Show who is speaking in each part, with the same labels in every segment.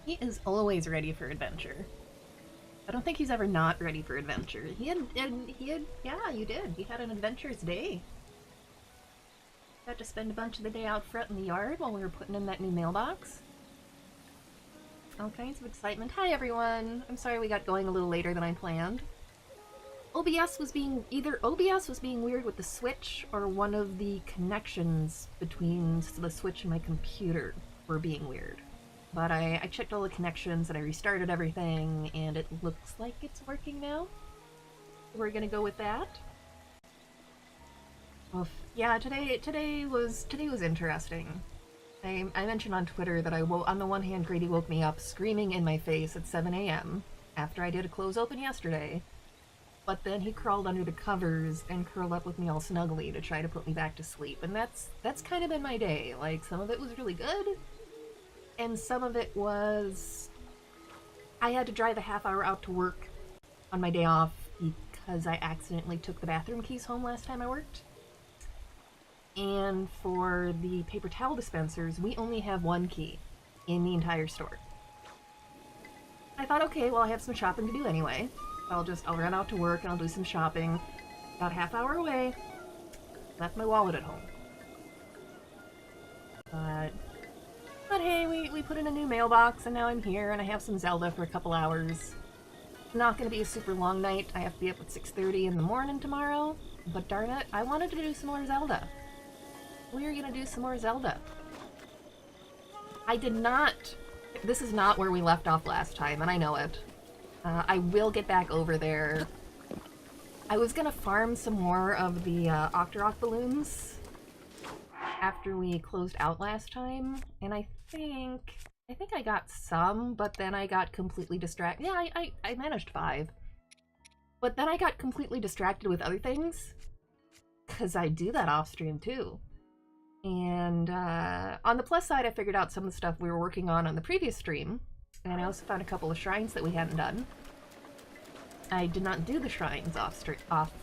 Speaker 1: He is always ready for adventure. I don't think he's ever not ready for adventure. Yeah, you did. You had an adventurous day. Got to spend a bunch of the day out front in the yard while we were putting in that new mailbox. All kinds of excitement. Hi, everyone. I'm sorry we got going a little later than I planned. Either OBS was being weird with the Switch, or one of the connections between the Switch and my computer were being weird. But I checked all the connections and I restarted everything, and it looks like it's working now. We're gonna go with that. Well, yeah, today was interesting. I mentioned on Twitter that on the one hand, Grady woke me up screaming in my face at 7 a.m. after I did a close open yesterday. But then he crawled under the covers and curled up with me all snuggly to try to put me back to sleep. And that's kind of been my day. Like, some of it was really good, and some of it was... I had to drive a half hour out to work on my day off because I accidentally took the bathroom keys home last time I worked. And for the paper towel dispensers, we only have one key in the entire store. I thought, okay, well, I have some shopping to do anyway. I'll run out to work and I'll do some shopping. About a half hour away. Left my wallet at home. But hey, we put in a new mailbox and now I'm here and I have some Zelda for a couple hours. Not gonna be a super long night. I have to be up at 6:30 in the morning tomorrow. But darn it, I wanted to do some more Zelda. We're gonna do some more Zelda. I did not... This is not where we left off last time, and I know it. I will get back over there. I was gonna farm some more of the Octorok balloons after we closed out last time, and I think I got some, but then I got completely distracted. Yeah, I managed 5. But then I got completely distracted with other things, because I do that off stream too. And on the plus side, I figured out some of the stuff we were working on the previous stream, and I also found a couple of shrines that we hadn't done. I did not do the shrines off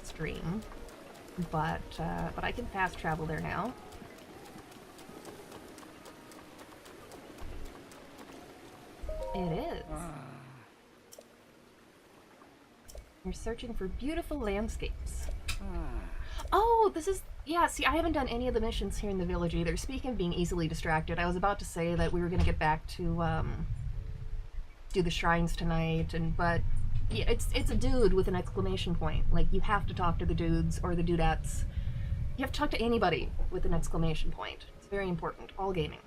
Speaker 1: stream, but I can fast travel there now. It is. You're searching for beautiful landscapes. Oh, this is... Yeah, see, I haven't done any of the missions here in the village either. Speaking of being easily distracted, I was about to say that we were going to get back to, do the shrines tonight, but... Yeah, it's a dude with an exclamation point. Like, you have to talk to the dudes, or the dudettes. You have to talk to anybody with an exclamation point. It's very important. All gaming.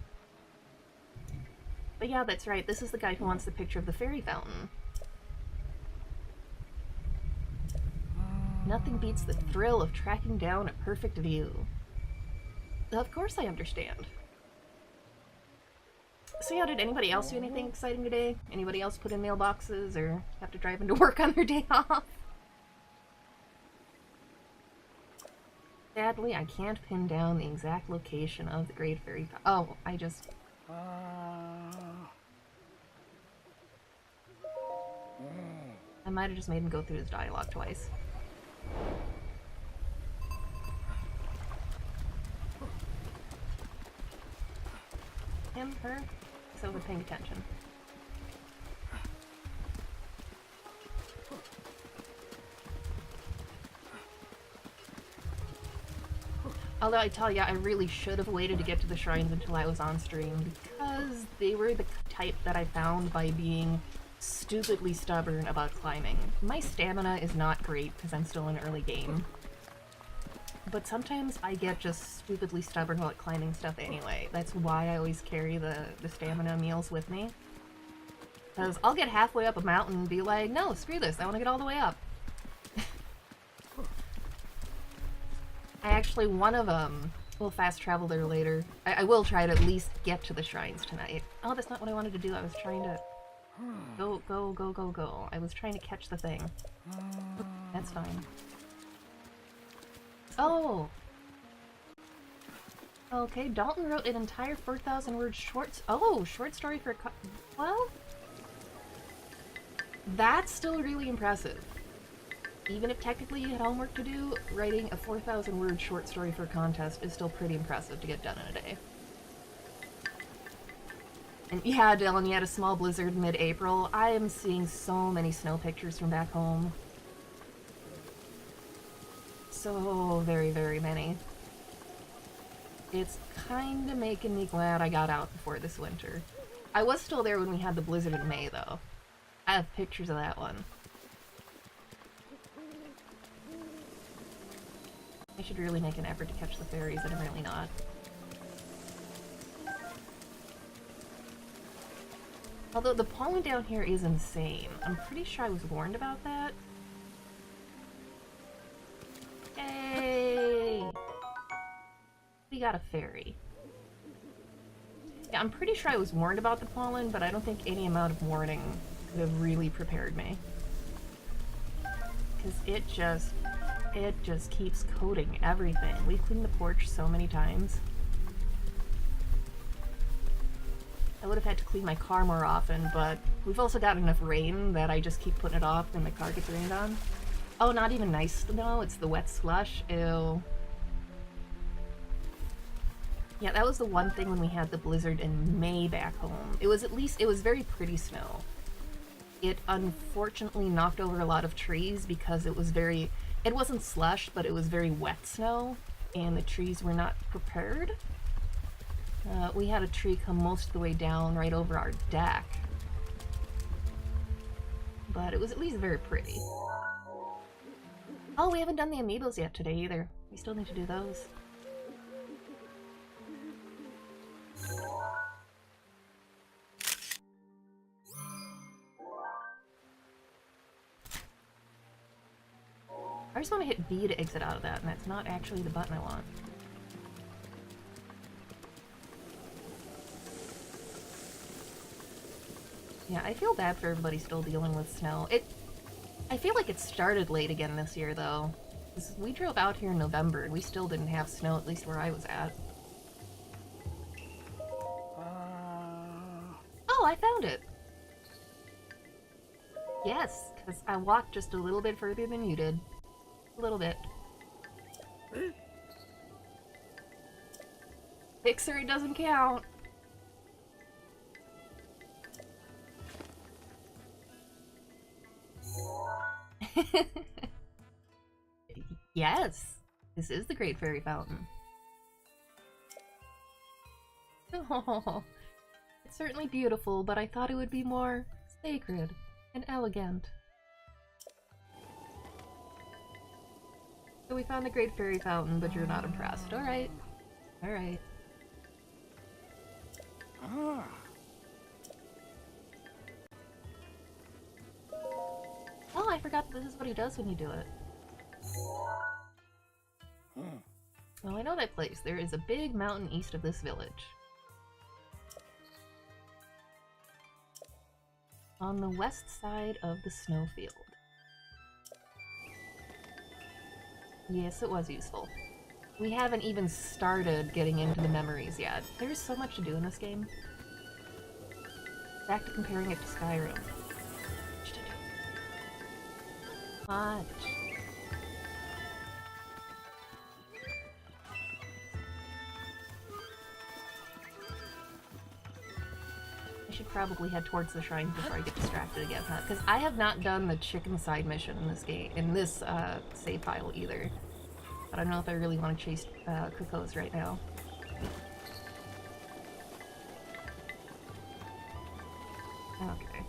Speaker 1: But yeah, that's right. This is the guy who wants the picture of the fairy fountain. Nothing beats the thrill of tracking down a perfect view. Of course I understand. So yeah, did anybody else do anything exciting today? Anybody else put in mailboxes or have to drive into work on their day off? Sadly, I can't pin down the exact location of the Great Fairy Fountain. Oh, I just... I might have just made him go through his dialogue twice. Him, her, so we're paying attention. Although I tell ya, I really should have waited to get to the shrines until I was on stream, because they were the type that I found by being stupidly stubborn about climbing. My stamina is not great because I'm still in early game. But sometimes I get just stupidly stubborn about climbing stuff anyway. That's why I always carry the stamina meals with me. Because I'll get halfway up a mountain and be like, no, screw this, I want to get all the way up. I actually, one of them, will fast travel there later. I will try to at least get to the shrines tonight. Oh, that's not what I wanted to do. I was trying to... Go. I was trying to catch the thing. That's fine. Oh! Okay, Dalton wrote an entire 4,000-word short story for well? That's still really impressive. Even if technically you had homework to do, writing a 4,000-word short story for a contest is still pretty impressive to get done in a day. And yeah, Dylan, you had a small blizzard mid-April. I am seeing so many snow pictures from back home. So very, very many. It's kind of making me glad I got out before this winter. I was still there when we had the blizzard in May, though. I have pictures of that one. I should really make an effort to catch the fairies, and I'm really not. Although the pollen down here is insane. I'm pretty sure I was warned about that. Yay! We got a fairy. Yeah, I'm pretty sure I was warned about the pollen, but I don't think any amount of warning could have really prepared me. Because it just keeps coating everything. We've cleaned the porch so many times. I would have had to clean my car more often, but we've also got enough rain that I just keep putting it off when my car gets rained on. Oh, not even nice snow, it's the wet slush. Ew. Yeah, that was the one thing when we had the blizzard in May back home. It was very pretty snow. It unfortunately knocked over a lot of trees because it wasn't slush, but it was very wet snow, and the trees were not prepared. We had a tree come most of the way down right over our deck. But it was at least very pretty. Oh, we haven't done the amiibos yet today either. We still need to do those. I just want to hit B to exit out of that, and that's not actually the button I want. Yeah, I feel bad for everybody still dealing with snow. I feel like it started late again this year, though. We drove out here in November, and we still didn't have snow, at least where I was at. Oh, I found it! Yes, because I walked just a little bit further than you did. A little bit. Victory doesn't count! Yes! This is the Great Fairy Fountain. Oh, it's certainly beautiful, but I thought it would be more sacred and elegant. So we found the Great Fairy Fountain, but you're not impressed. Alright. Alright. Oh, I forgot that this is what he does when you do it. Well, I know that place. There is a big mountain east of this village. On the west side of the snowfield. Yes, it was useful. We haven't even started getting into the memories yet. There's so much to do in this game. Back to comparing it to Skyrim. Much. I should probably head towards the shrine before I get distracted again, huh? Because I have not done the chicken side mission in this game, in this save file either. But I don't know if I really want to chase Cuckoos right now. Okay.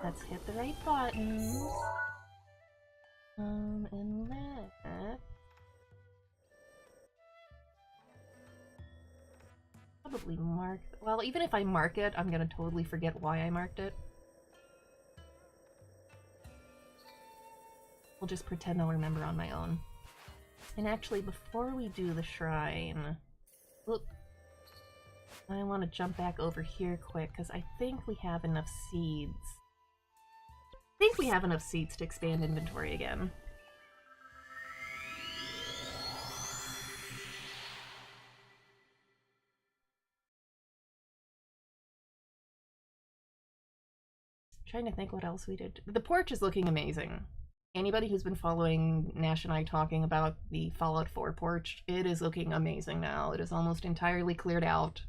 Speaker 1: Let's hit the right buttons. And left. Probably mark. Well, even if I mark it, I'm gonna totally forget why I marked it. We'll just pretend I'll remember on my own. And actually, before we do the shrine, look, I want to jump back over here quick because I think we have enough seeds. I think we have enough seeds to expand inventory again. Trying to think what else we did. The porch is looking amazing. Anybody who's been following Nash and I talking about the Fallout 4 porch, it is looking amazing now. It is almost entirely cleared out.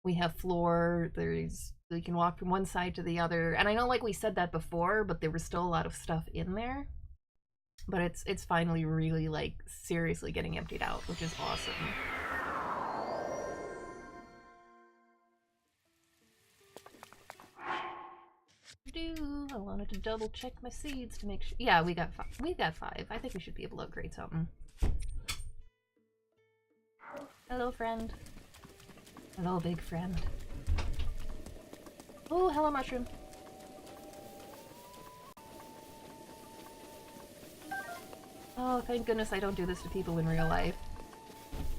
Speaker 1: We have floor, we can walk from one side to the other. And I know like we said that before, but there was still a lot of stuff in there. But it's finally really like seriously getting emptied out, which is awesome. I wanted to double check my seeds to make sure. Yeah, we got 5. We got 5. I think we should be able to upgrade something. Hello, friend. Hello, big friend. Oh, hello, mushroom. Oh, thank goodness I don't do this to people in real life.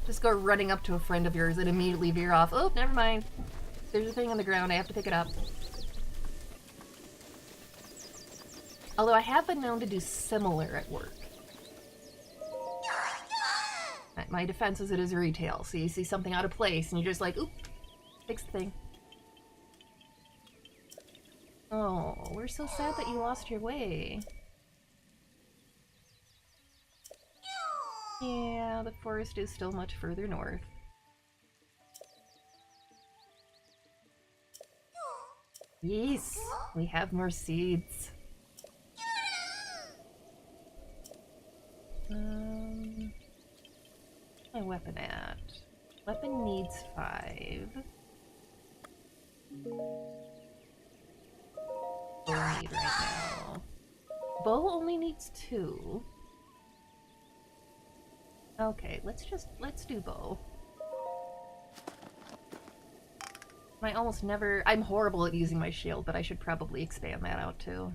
Speaker 1: Just go running up to a friend of yours and immediately veer off. Oh, never mind. There's a thing on the ground. I have to pick it up. Although I have been known to do similar at work. At my defense is it is retail, so you see something out of place and you're just like, oop, fix the thing. Oh, we're so sad that you lost your way. Yeah, the forest is still much further north. Yes, we have more seeds. My weapon at? Weapon needs 5. Bow need right now. Bow only needs 2. Okay, let's do bow. I'm horrible at using my shield, but I should probably expand that out too.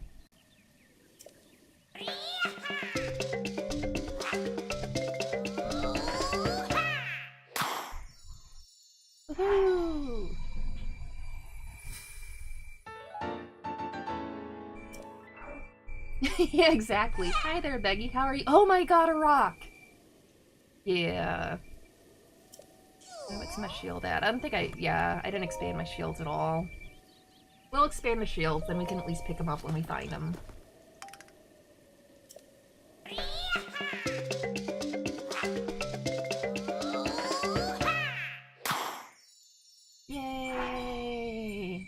Speaker 1: Woohoo! Yeah, exactly. Hi there, Beggy. How are you? Oh my god, a rock! Yeah. What's my shield at? I don't think I didn't expand my shields at all. We'll expand the shields, then we can at least pick them up when we find them. Yay!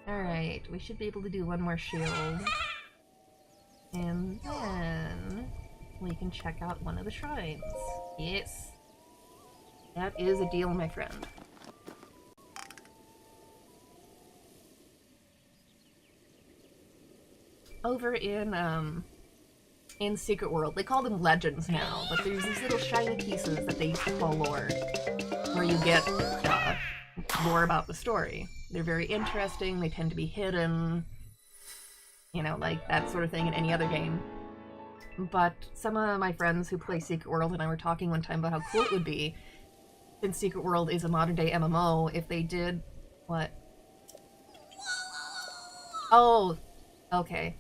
Speaker 1: Alright, we should be able to do one more shield. And then we can check out one of the shrines. Yes. That is a deal, my friend. Over in Secret World, they call them legends now, but there's these little shiny pieces that they used to call lore, where you get lore about the story. They're very interesting, they tend to be hidden, you know, like that sort of thing in any other game. But some of my friends who play Secret World and I were talking one time about how cool it would be, since Secret World is a modern-day MMO, if they did... What? Oh, okay.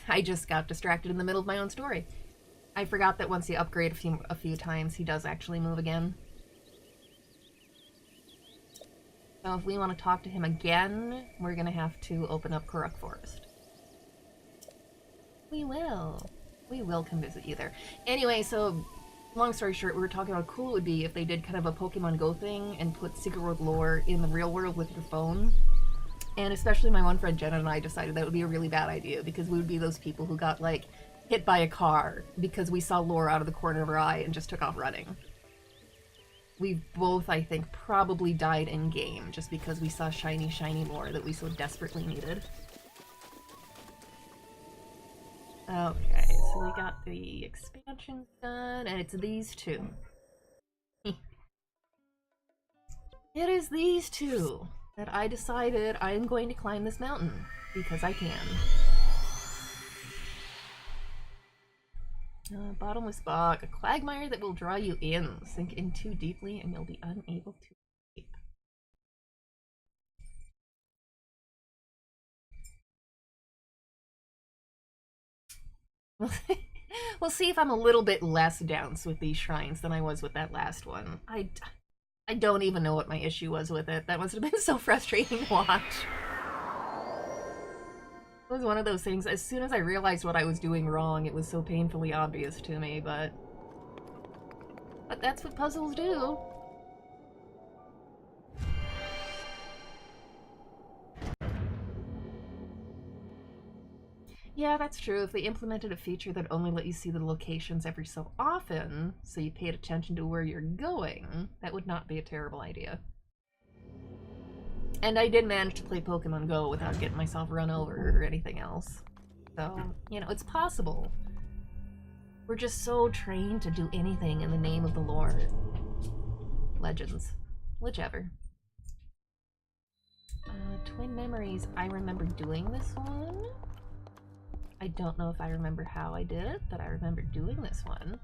Speaker 1: I just got distracted in the middle of my own story. I forgot that once you upgrade a few times, he does actually move again. So if we want to talk to him again, we're gonna have to open up Korok Forest. We will. We will come visit you there. Anyway, so, long story short, we were talking about how cool it would be if they did kind of a Pokemon Go thing and put Secret World lore in the real world with your phone. And especially my one friend Jenna and I decided that would be a really bad idea because we would be those people who got, like, hit by a car because we saw lore out of the corner of our eye and just took off running. We both, I think, probably died in-game just because we saw shiny, shiny lore that we so desperately needed. Okay, so we got the expansion done, and it's these two. It is these two that I decided I am going to climb this mountain, because I can. Bottomless bog, a quagmire that will draw you in. Sink in too deeply and you'll be unable to escape. We'll see if I'm a little bit less dense with these shrines than I was with that last one. I don't even know what my issue was with it. That must have been so frustrating to watch. It was one of those things, as soon as I realized what I was doing wrong, it was so painfully obvious to me, but... But that's what puzzles do. Yeah, that's true. If they implemented a feature that only let you see the locations every so often, so you paid attention to where you're going, that would not be a terrible idea. And I did manage to play Pokemon Go without getting myself run over or anything else. So, you know, it's possible. We're just so trained to do anything in the name of the lore. Legends. Whichever. Twin Memories. I remember doing this one. I don't know if I remember how I did it, but I remember doing this one.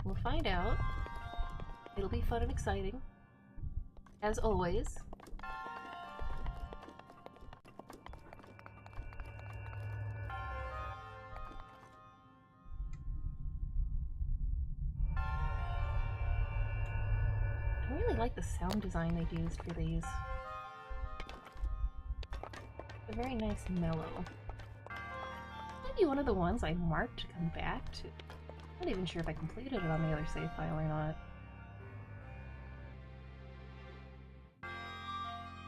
Speaker 1: We'll find out. It'll be fun and exciting. As always. I really like the sound design they've used for these. They're very nice and mellow. Maybe one of the ones I marked to come back to. I'm not even sure if I completed it on the other save file or not.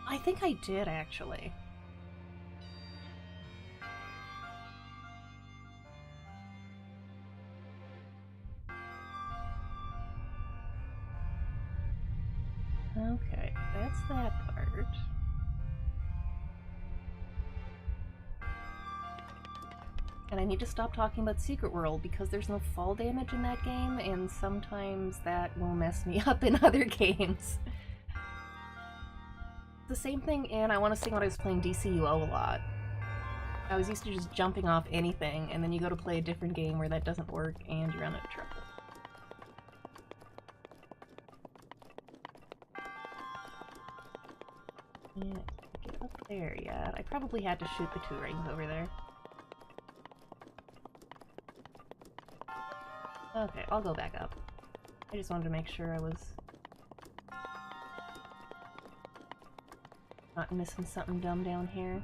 Speaker 1: I think I did, actually. Okay, that's that part. And I need to stop talking about Secret World because there's no fall damage in that game, and sometimes that will mess me up in other games. The same thing, and I want to say when I was playing DCUO a lot. I was used to just jumping off anything, and then you go to play a different game where that doesn't work, and you run into trouble. Yeah, get up there yet. I probably had to shoot the 2 rings over there. Okay, I'll go back up. I just wanted to make sure I was not missing something dumb down here.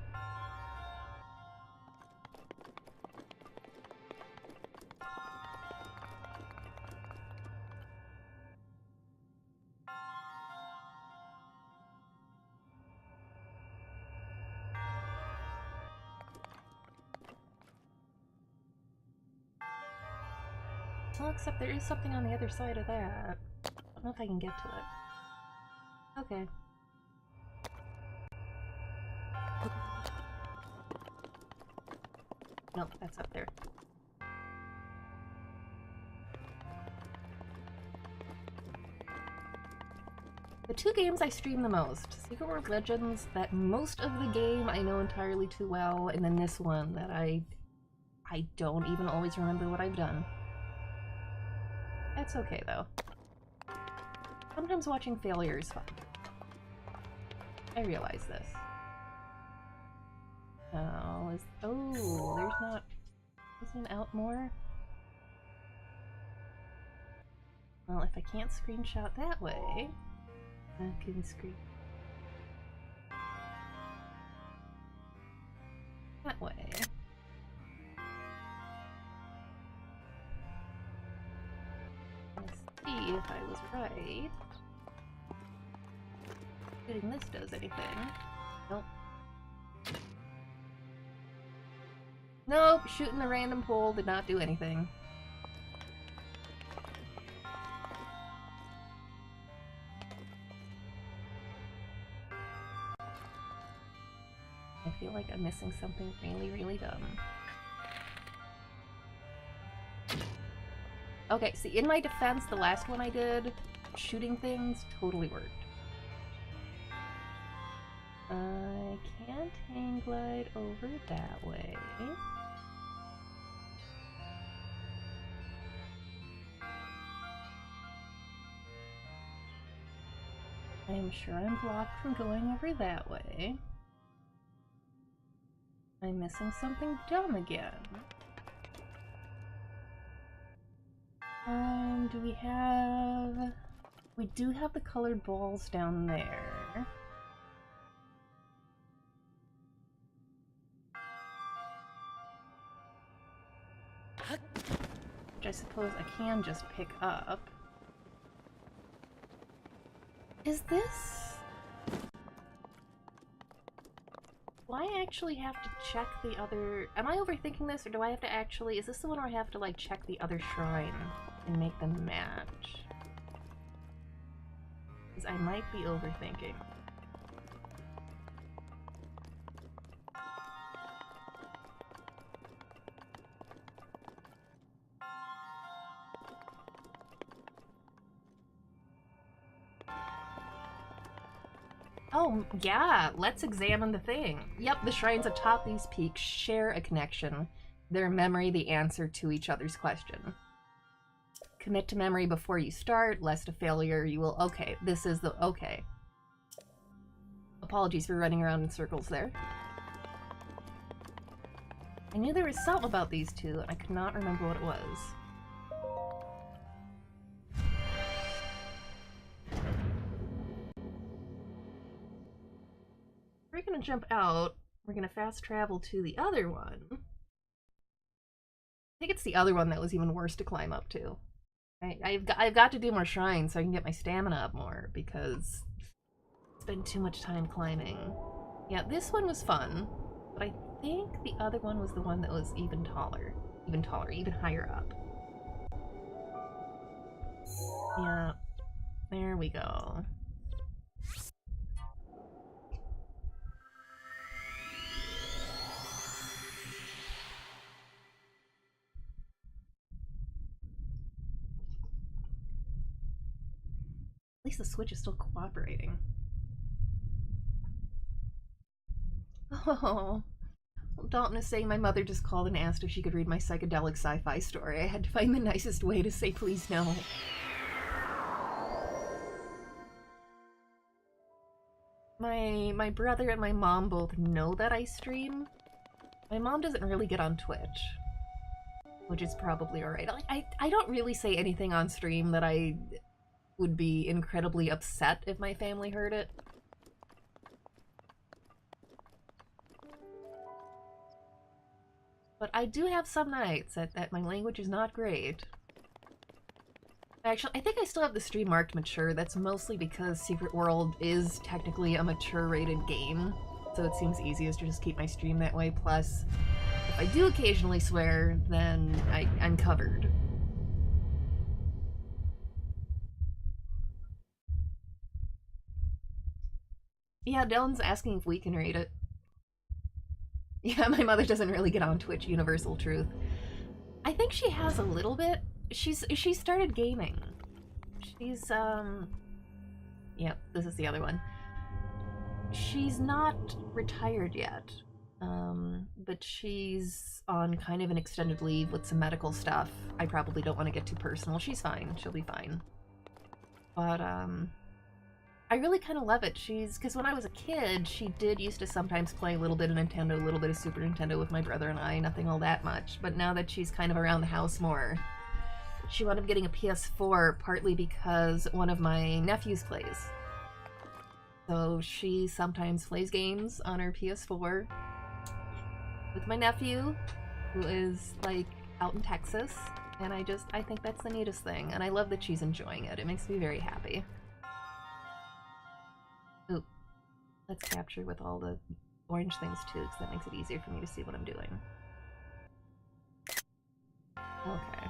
Speaker 1: Well, except there is something on the other side of that. I don't know if I can get to it. Okay. Nope, that's up there. The 2 games I stream the most. Secret World Legends, that most of the game I know entirely too well, and then this one that I don't even always remember what I've done. That's okay, though. Sometimes watching failure is fun. I realize this. Oh, there's not... Isn't out more? Well, if I can't screenshot that way, I can screen... that way. Let's see if I was right. Getting this does anything. Nope. Nope, shooting the random pole did not do anything. I feel like I'm missing something really, really dumb. Okay, see, in my defense, the last one I did, shooting things, totally worked. I can't hang glide over that way. I'm sure I'm blocked from going over that way. I'm missing something dumb again. Do we have... We do have the colored balls down there. Which I suppose I can just pick up. Is this... Do I actually have to check the other... Am I overthinking this, or do I have to actually... Is this the one where I have to, like, check the other shrine and make them match? Because I might be overthinking. Oh, yeah, let's examine the thing. Yep, the shrines atop these peaks share a connection. Their memory the answer to each other's question. Commit to memory before you start, lest a failure you will... Okay, this is the... Okay. Apologies for running around in circles there. I knew there was something about these two, and I could not remember what it was. We're gonna jump out. We're gonna fast travel to the other one. I think it's the other one that was even worse to climb up to. I've got to do more shrines so I can get my stamina up more, because it's been too much time climbing. Yeah, this one was fun, but I think the other one was the one that was even taller, even higher up. Yeah, there we go. At least the Switch is still cooperating. Oh, Dalton is saying my mother just called and asked if she could read my psychedelic sci-fi story. I had to find the nicest way to say please no. My brother and my mom both know that I stream. My mom doesn't really get on Twitch, which is probably alright. I don't really say anything on stream that I would be incredibly upset if my family heard it. But I do have some nights that my language is not great. Actually, I think I still have the stream marked mature. That's mostly because Secret World is technically a mature-rated game, so it seems easiest to just keep my stream that way. Plus, if I do occasionally swear, then I'm covered. Yeah, Dylan's asking if we can read it. Yeah, my mother doesn't really get on Twitch, universal truth. I think she has a little bit. She started gaming. She's, Yep, this is the other one. She's not retired yet, but she's on kind of an extended leave with some medical stuff. I probably don't want to get too personal. She's fine. She'll be fine. But, I really kind of love it. Because when I was a kid, she did used to sometimes play a little bit of Nintendo, a little bit of Super Nintendo with my brother and I, nothing all that much. But now that she's kind of around the house more, she wound up getting a PS4 partly because one of my nephews plays. So she sometimes plays games on her PS4 with my nephew, who is, like, out in Texas. And I think that's the neatest thing. And I love that she's enjoying it. It makes me very happy. Ooh, let's capture with all the orange things too, because that makes it easier for me to see what I'm doing. Okay.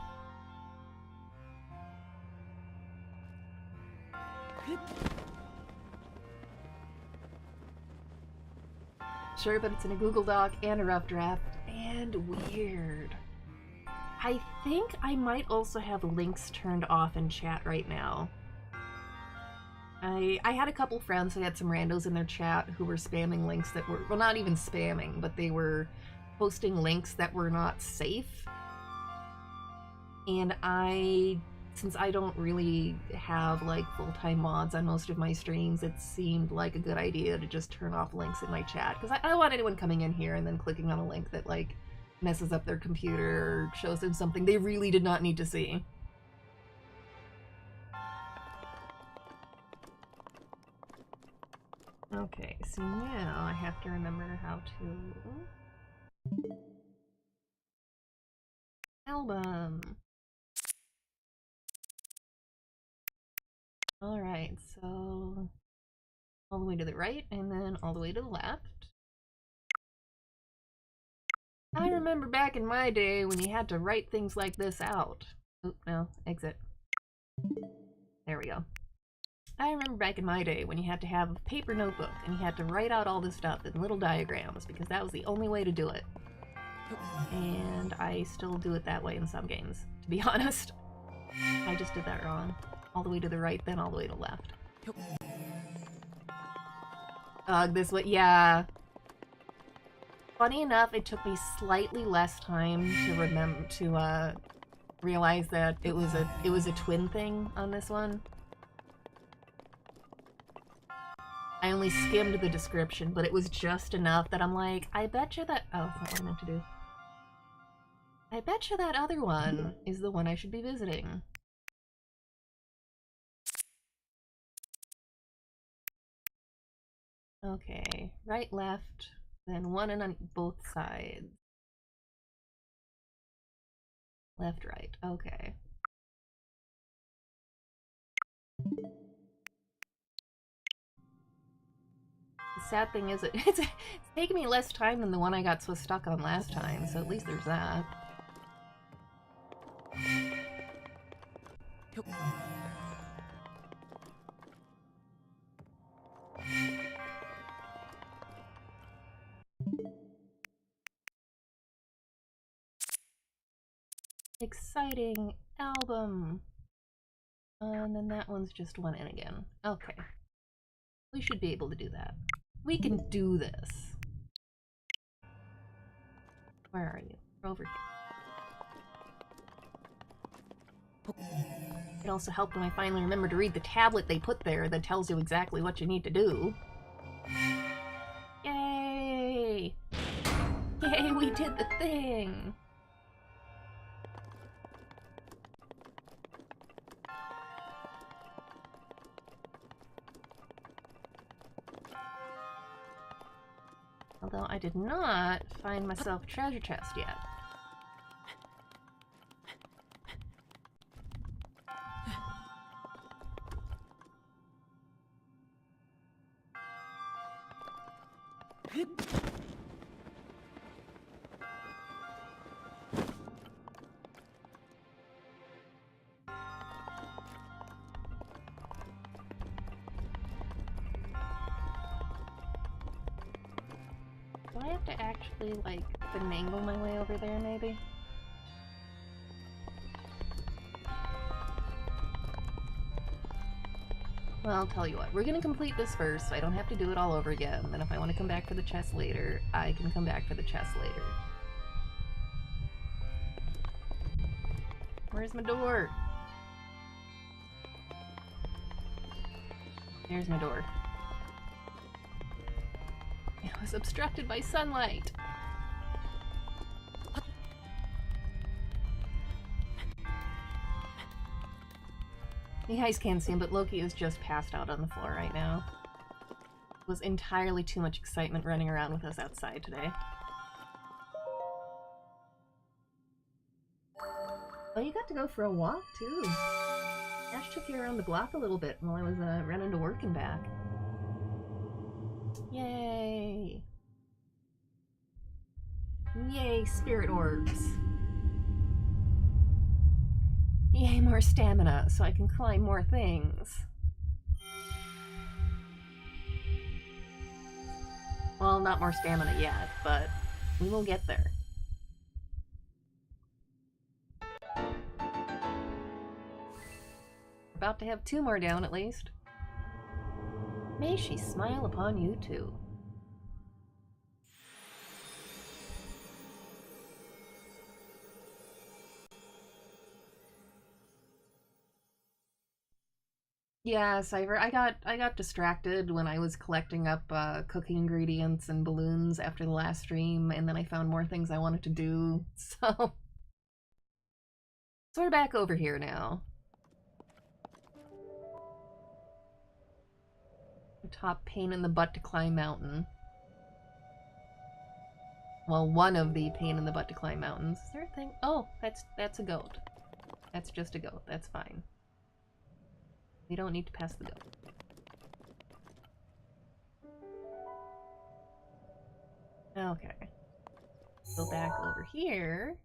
Speaker 1: Sure, but it's in a Google Doc and a rough draft, and weird. I think I might also have links turned off in chat right now. I had a couple friends who had some randos in their chat who were spamming links that were, well, not even spamming, but they were posting links that were not safe. And since I don't really have, like, full-time mods on most of my streams, it seemed like a good idea to just turn off links in my chat. Because I don't want anyone coming in here and then clicking on a link that, like, messes up their computer or shows them something they really did not need to see. Okay, so now I have to remember how to... Album. Alright, so all the way to the right and then all the way to the left. I remember back in my day when you had to write things like this out. Oop, no, exit. There we go. I remember back in my day when you had to have a paper notebook and you had to write out all this stuff in little diagrams because that was the only way to do it. And I still do it that way in some games, to be honest. I just did that wrong. All the way to the right, then all the way to the left. This way, yeah. Funny enough, it took me slightly less time to remember to realize that it was a twin thing on this one. I only skimmed the description, but it was just enough that I'm like, I betcha that— oh, that's not what I meant to do. I betcha that other one is the one I should be visiting. Okay, right, left, then one on both sides. Left, right, okay. The sad thing is, it's taking me less time than the one I got so stuck on last time, so at least there's that. Exciting album! And then that one's just one in again. Okay. We should be able to do that. We can do this. Where are you? Over here. It also helped when I finally remembered to read the tablet they put there that tells you exactly what you need to do. Yay! Yay, we did the thing! Although I did not find myself a treasure chest yet. Do I have to actually, like, finagle my way over there, maybe? Well, I'll tell you what. We're gonna complete this first, so I don't have to do it all over again. Then if I want to come back for the chest later, I can come back for the chest later. Where's my door? There's my door. It was obstructed by sunlight. You guys can't see him, but Loki is just passed out on the floor right now. It was entirely too much excitement running around with us outside today. Oh, you got to go for a walk, too. Ash took you around the block a little bit while I was running to work and back. Yay! Yay, spirit orbs! Yay, more stamina, so I can climb more things. Well, not more stamina yet, but we will get there. We're about to have 2 more down, at least. May she smile upon you, too. Yeah, Cypher, I got distracted when I was collecting up cooking ingredients and balloons after the last stream, and then I found more things I wanted to do, so we're back over here now. The top pain in the butt to climb mountain. Well, one of the pain in the butt to climb mountains. Is there a thing? Oh, that's a goat. That's just a goat. That's fine. We don't need to pass the gun. Okay. Go back over here.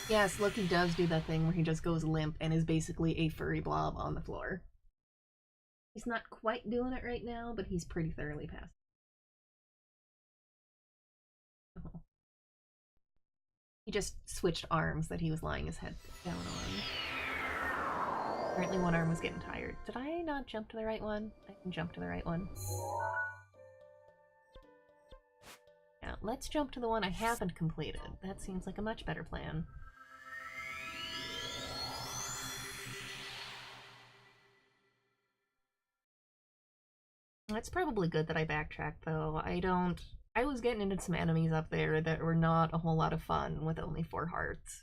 Speaker 1: Yes, Loki does do that thing where he just goes limp and is basically a furry blob on the floor. He's not quite doing it right now, but he's pretty thoroughly past. Oh. He just switched arms that he was lying his head down on. Apparently one arm was getting tired. Did I not jump to the right one? I can jump to the right one. Yeah, let's jump to the one I haven't completed. That seems like a much better plan. It's probably good that I backtracked, though. I was getting into some enemies up there that were not a whole lot of fun with only 4 hearts.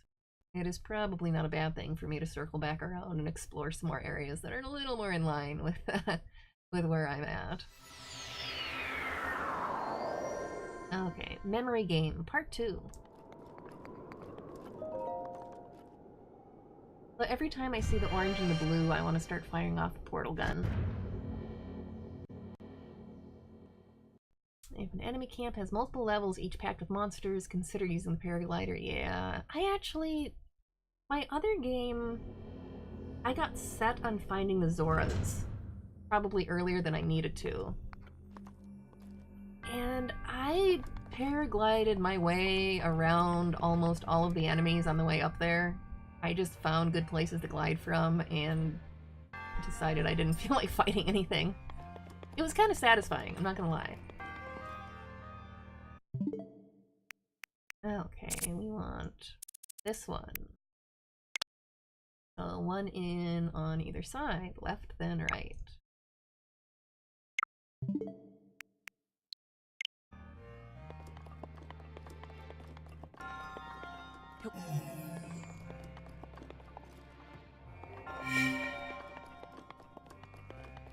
Speaker 1: It is probably not a bad thing for me to circle back around and explore some more areas that are a little more in line with, with where I'm at. Okay, Memory Game, Part 2. But every time I see the orange and the blue, I want to start firing off the portal gun. If an enemy camp has multiple levels, each packed with monsters, consider using the paraglider. Yeah, my other game, I got set on finding the Zoras, probably earlier than I needed to. And I paraglided my way around almost all of the enemies on the way up there. I just found good places to glide from and decided I didn't feel like fighting anything. It was kind of satisfying, I'm not gonna lie. Okay, we want this one. So 1 in on either side, left then right.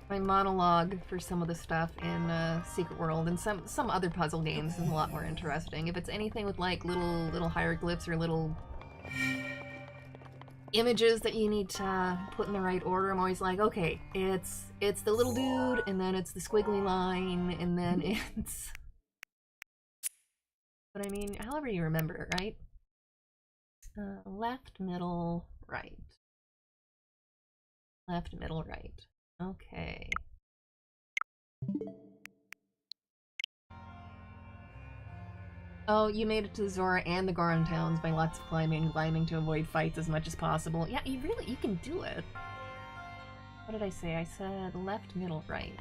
Speaker 1: My monologue for some of the stuff in Secret World and some other puzzle games is a lot more interesting. If it's anything with like little hieroglyphs or little images that you need to put in the right order, I'm always like, okay, it's the little dude, and then it's the squiggly line, and then it's... But I mean, however you remember it, right? Left, middle, right. Left, middle, right. Okay. Oh, you made it to Zora and the Goron Towns by lots of climbing to avoid fights as much as possible. Yeah, you can do it. What did I say? I said left, middle, right.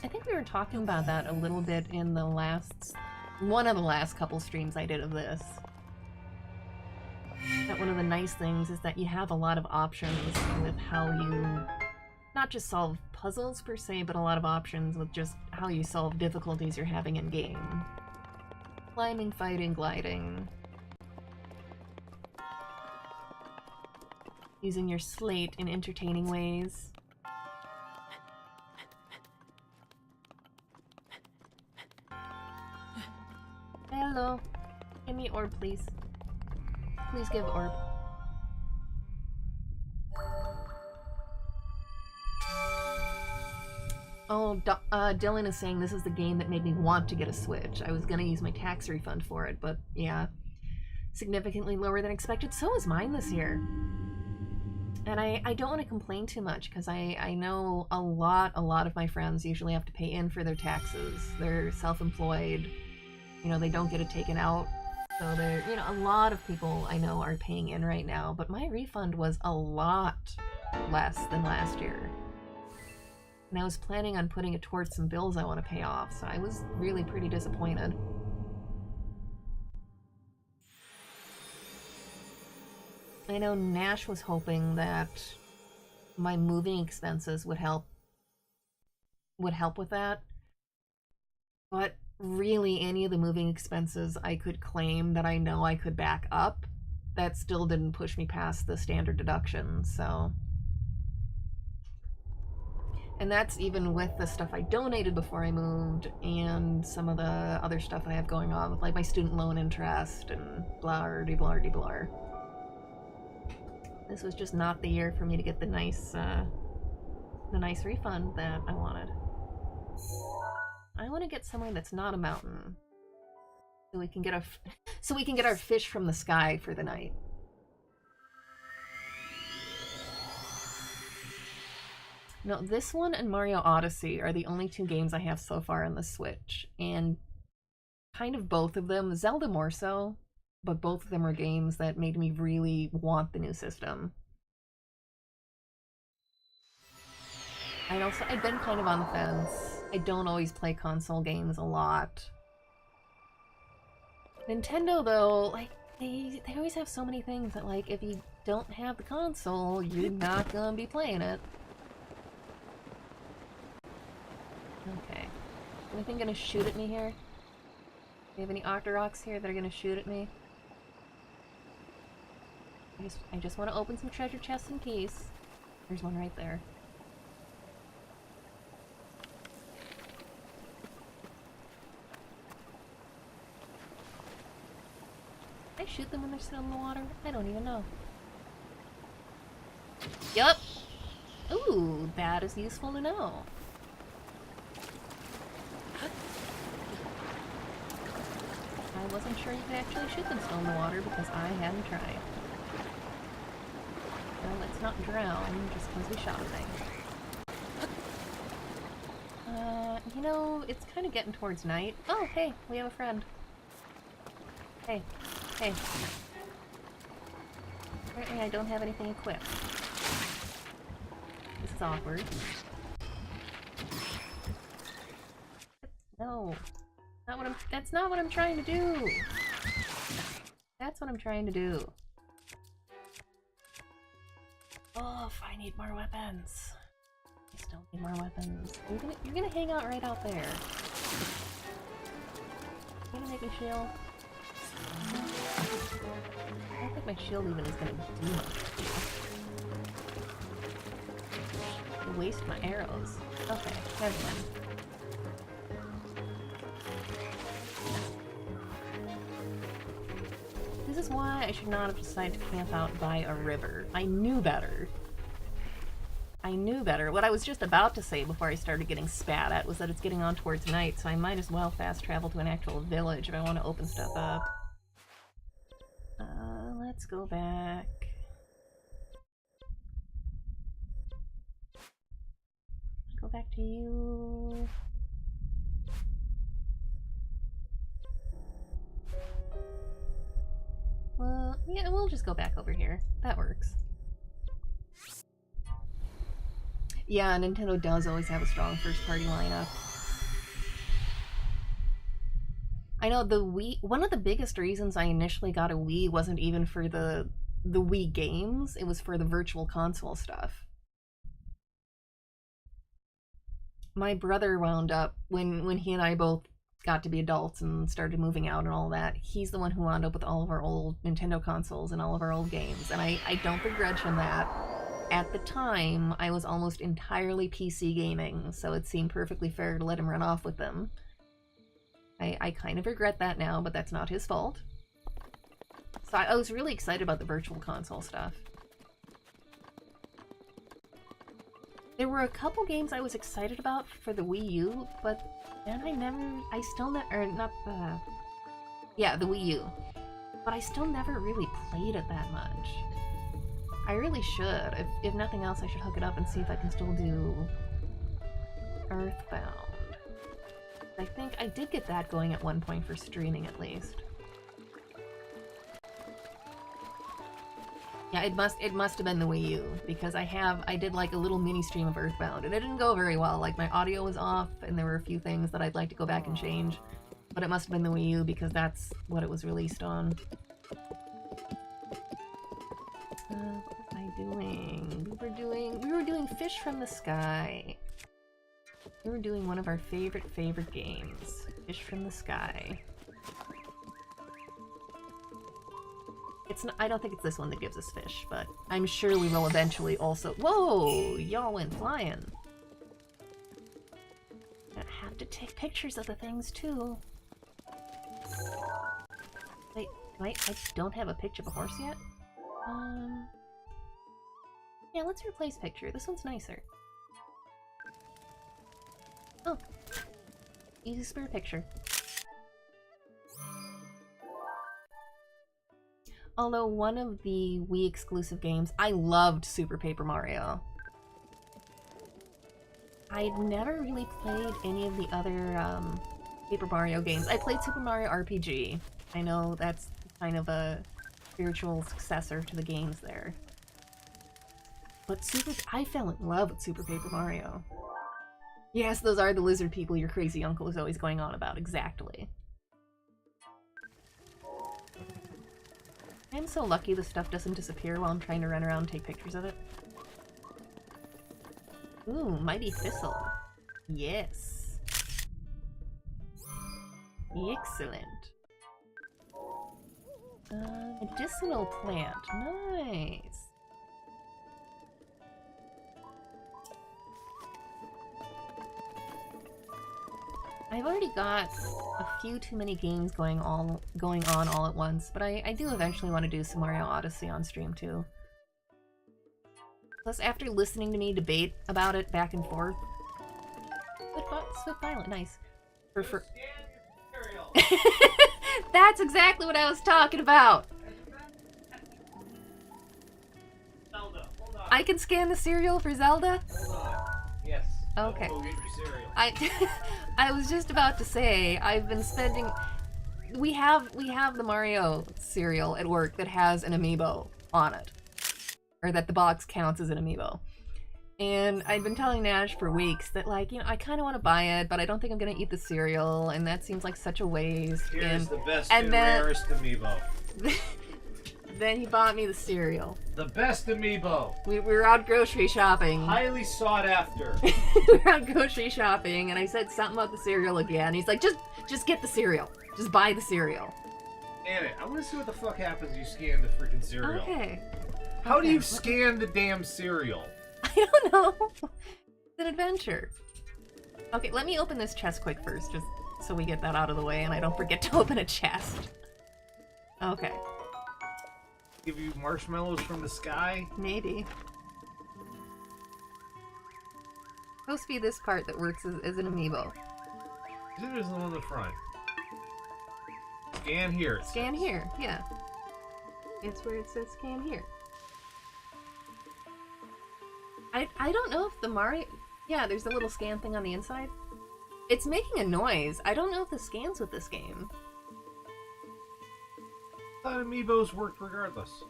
Speaker 1: I think we were talking about that a little bit in the one of the last couple streams I did of this. That one of the nice things is that you have a lot of options with how you not just solve puzzles per se, but a lot of options with just how you solve difficulties you're having in game. Climbing, fighting, gliding. Using your slate in entertaining ways. Hello. Give me orb, please. Please give orb. Oh, Dylan is saying this is the game that made me want to get a Switch. I was gonna use my tax refund for it, but yeah. Significantly lower than expected. So is mine this year. And I don't want to complain too much, because I know a lot of my friends usually have to pay in for their taxes. They're self-employed. You know, they don't get it taken out. So they're, you know, a lot of people I know are paying in right now, but my refund was a lot less than last year. And I was planning on putting it towards some bills I want to pay off, so I was really pretty disappointed. I know Nash was hoping that my moving expenses would help with that. But really any of the moving expenses I could claim that I know I could back up, that still didn't push me past the standard deduction, so. And that's even with the stuff I donated before I moved and some of the other stuff I have going on with like my student loan interest and blah. This was just not the year for me to get the nice refund that I wanted. I want to get somewhere that's not a mountain, so we can get our fish from the sky for the night. No, this one and Mario Odyssey are the only two games I have so far on the Switch, and kind of both of them, Zelda more so, but both of them are games that made me really want the new system. I've been kind of on the fence. I don't always play console games a lot. Nintendo, though, like, they always have so many things that, like, if you don't have the console, you're not gonna be playing it. Okay. Anything gonna shoot at me here? Do you have any Octoroks here that are gonna shoot at me? I just want to open some treasure chests in peace. There's one right there. Can I shoot them when they're still in the water? I don't even know. Yup! Ooh, that is useful to know. I wasn't sure you could actually shoot them still in the water because I hadn't tried. Well, let's not drown just because we shot things. You know, it's kind of getting towards night. Oh, hey, we have a friend. Hey. Hey. Apparently I don't have anything equipped. This is awkward. No. That's not what I'm trying to do! That's what I'm trying to do. Oh, if I need more weapons. I still need more weapons. You're gonna hang out right out there. You're gonna make me shield? I don't think my shield even is gonna do much. I waste my arrows. Okay, never mind. This is why I should not have decided to camp out by a river. I knew better. I knew better. What I was just about to say before I started getting spat at was that it's getting on towards night, so I might as well fast travel to an actual village if I want to open stuff up. Let's go back. Go back to you. Well, yeah, we'll just go back over here. That works. Yeah, Nintendo does always have a strong first-party lineup. I know the Wii, one of the biggest reasons I initially got a Wii wasn't even for the Wii games, it was for the virtual console stuff. My brother wound up, when he and I both got to be adults and started moving out and all that, he's the one who wound up with all of our old Nintendo consoles and all of our old games, and I don't begrudge him that. At the time, I was almost entirely PC gaming, so it seemed perfectly fair to let him run off with them. I kind of regret that now, but that's not his fault. So I was really excited about the virtual console stuff. There were a couple games I was excited about for the Wii U, but then the Wii U. But I still never really played it that much. I really should. If nothing else, I should hook it up and see if I can still do Earthbound. I think I did get that going at one point for streaming, at least. Yeah, it must have been the Wii U, because I did like a little mini stream of Earthbound, and it didn't go very well. Like, my audio was off, and there were a few things that I'd like to go back and change. But it must have been the Wii U, because that's what it was released on. What was I doing? We were doing Fish from the Sky. We were doing one of our favorite games. Fish from the sky. It's not, I don't think it's this one that gives us fish, but I'm sure we will eventually also— Whoa! Y'all went flying. I have to take pictures of the things, too. Wait, I don't have a picture of a horse yet? Yeah, let's replace picture. This one's nicer. Oh. Easy spare picture. Although one of the Wii exclusive games, I loved Super Paper Mario. I'd never really played any of the other Paper Mario games. I played Super Mario RPG. I know that's kind of a spiritual successor to the games there. But I fell in love with Super Paper Mario. Yes, those are the lizard people your crazy uncle is always going on about, exactly. I'm so lucky the stuff doesn't disappear while I'm trying to run around and take pictures of it. Ooh, Mighty Thistle. Yes. Excellent. Medicinal plant. Nice. I've already got a few too many games going on all at once, but I do eventually want to do some Mario Odyssey on stream too. Plus, after listening to me debate about it back and forth— Swift Violet, nice. That's exactly what I was talking about!
Speaker 2: Zelda, hold on.
Speaker 1: I can scan the cereal for Zelda?
Speaker 2: Hold on. Yes.
Speaker 1: Okay.
Speaker 2: Go get your cereal.
Speaker 1: I was just about to say, I've been spending— we have the Mario cereal at work that has an amiibo on it. Or that the box counts as an amiibo. And I've been telling Nash for weeks that, like, you know, I kind of want to buy it, but I don't think I'm going to eat the cereal, and that seems like such a waste.
Speaker 2: Here's the best and rarest amiibo.
Speaker 1: Then he bought me the cereal.
Speaker 2: The best amiibo.
Speaker 1: We were out grocery shopping.
Speaker 2: Highly sought after.
Speaker 1: We were out grocery shopping, and I said something about the cereal again. He's like, just get the cereal. Just buy the cereal.
Speaker 2: Damn it, I want to see what the fuck happens when you scan the freaking cereal.
Speaker 1: Okay.
Speaker 2: How do you scan the damn cereal?
Speaker 1: I don't know. It's an adventure. Okay, let me open this chest quick first, just so we get that out of the way and I don't forget to open a chest. Okay.
Speaker 2: Give you marshmallows from the sky?
Speaker 1: Maybe. Supposed to be this part that works as an amiibo.
Speaker 2: There's the one on the front. Scan here.
Speaker 1: Scan here, yeah. It's where it says scan here. I don't know if the Mario— yeah, there's a little scan thing on the inside. It's making a noise. I don't know if this scans with this game.
Speaker 2: I thought amiibos worked regardless.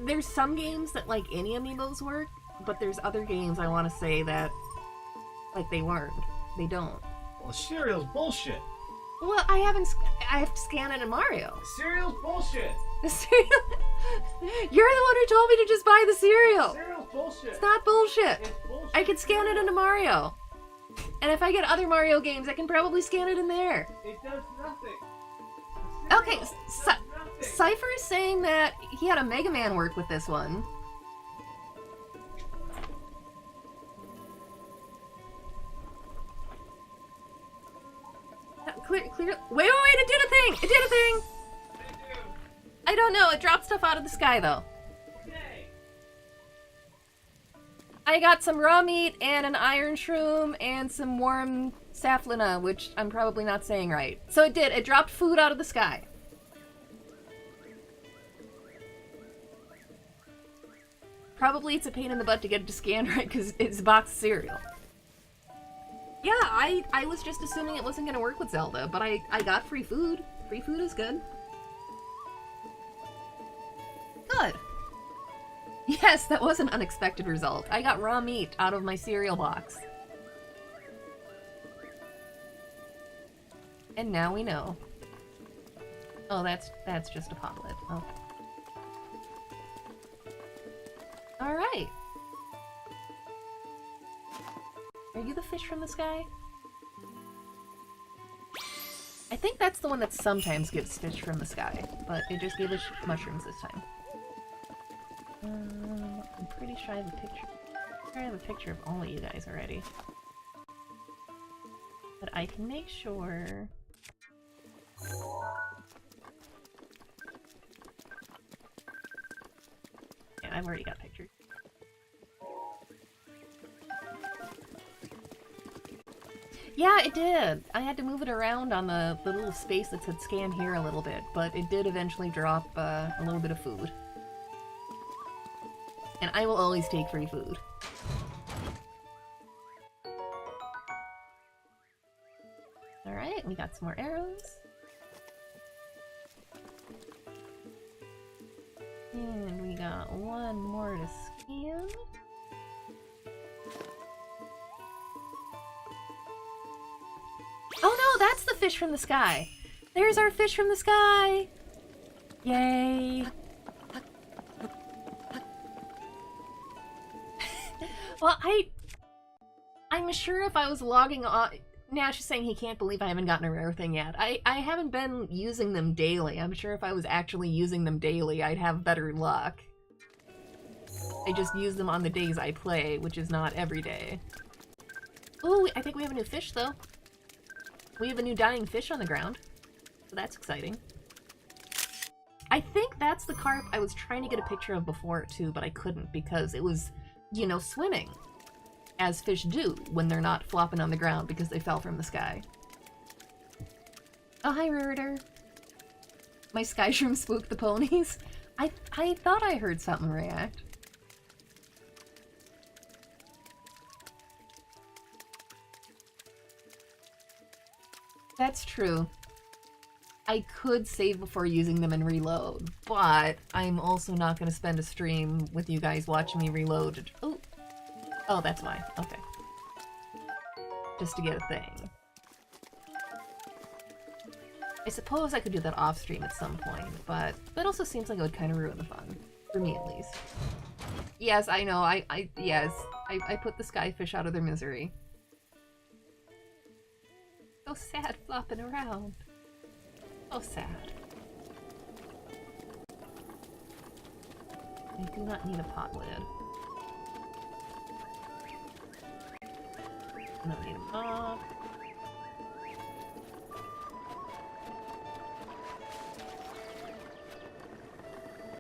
Speaker 1: There's some games that, like, any amiibos work, but there's other games I want to say that, like, they weren't. They don't.
Speaker 2: Well, the cereal's bullshit.
Speaker 1: Well, I have to scan it in Mario.
Speaker 2: Cereal's bullshit.
Speaker 1: The cereal— you're the one who told me to just buy the cereal.
Speaker 2: Cereal's bullshit.
Speaker 1: It's not bullshit.
Speaker 2: It's bullshit.
Speaker 1: I can scan it into Mario. And if I get other Mario games, I can probably scan it in there.
Speaker 2: It does nothing.
Speaker 1: Okay, Cypher is saying that he had a Mega Man work with this one. Clear. Wait, it did a thing! It did a thing! I don't know, it dropped stuff out of the sky, though.
Speaker 2: Okay.
Speaker 1: I got some raw meat and an iron shroom and some warm saflina, which I'm probably not saying right. So it did, it dropped food out of the sky. Probably it's a pain in the butt to get it to scan right because it's a box of cereal. Yeah, I was just assuming it wasn't going to work with Zelda, but I got free food. Free food is good. Good. Yes, that was an unexpected result. I got raw meat out of my cereal box. And now we know. Oh, that's just a potlet. Okay. Alright. Are you the fish from the sky? think that's the one that sometimes gives fish from the sky, but it just gave us mushrooms this time. I'm pretty sure I have a picture. I have a picture of all of you guys already. But I can make sure... Yeah, I've already got pictures. Yeah, it did! I had to move it around on the little space that said scan here a little bit, but it did eventually drop a little bit of food. And I will always take free food. Alright, we got some more arrows. And we got one more to scan. Oh no, that's the fish from the sky! There's our fish from the sky! Yay! Well, I'm sure if I was logging on... Now she's saying he can't believe I haven't gotten a rare thing yet. I haven't been using them daily. I'm sure if I was actually using them daily, I'd have better luck. I just use them on the days I play, which is not every day. Ooh, I think we have a new fish, though. We have a new dying fish on the ground. So that's exciting. I think that's the carp I was trying to get a picture of before, too, but I couldn't because it was, you know, swimming. As fish do when they're not flopping on the ground because they fell from the sky. Oh, hi, Rurider. My sky shroom spooked the ponies. I thought I heard something react. That's true. I could save before using them and reload, but I'm also not going to spend a stream with you guys watching me reload. Oh, that's why. Okay. Just to get a thing. I suppose I could do that off stream at some point, but that also seems like it would kind of ruin the fun. For me, at least. Yes, I know. I put the skyfish out of their misery. So sad flopping around. So sad. I do not need a pot lid. I don't need a mop.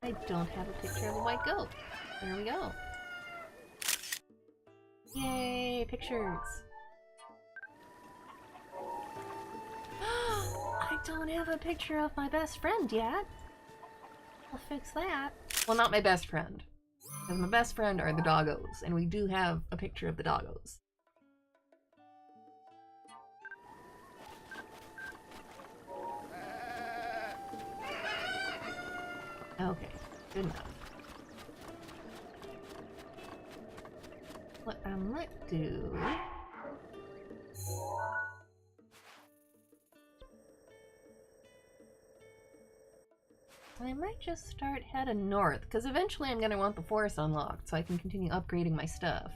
Speaker 1: I don't have a picture of a white goat. There we go. Yay, pictures. I don't have a picture of my best friend yet. I'll fix that. Well, not my best friend. Because my best friend are the doggos, and we do have a picture of the doggos. Okay, good enough. What I might do... I might just start heading north, because eventually I'm going to want the forest unlocked so I can continue upgrading my stuff.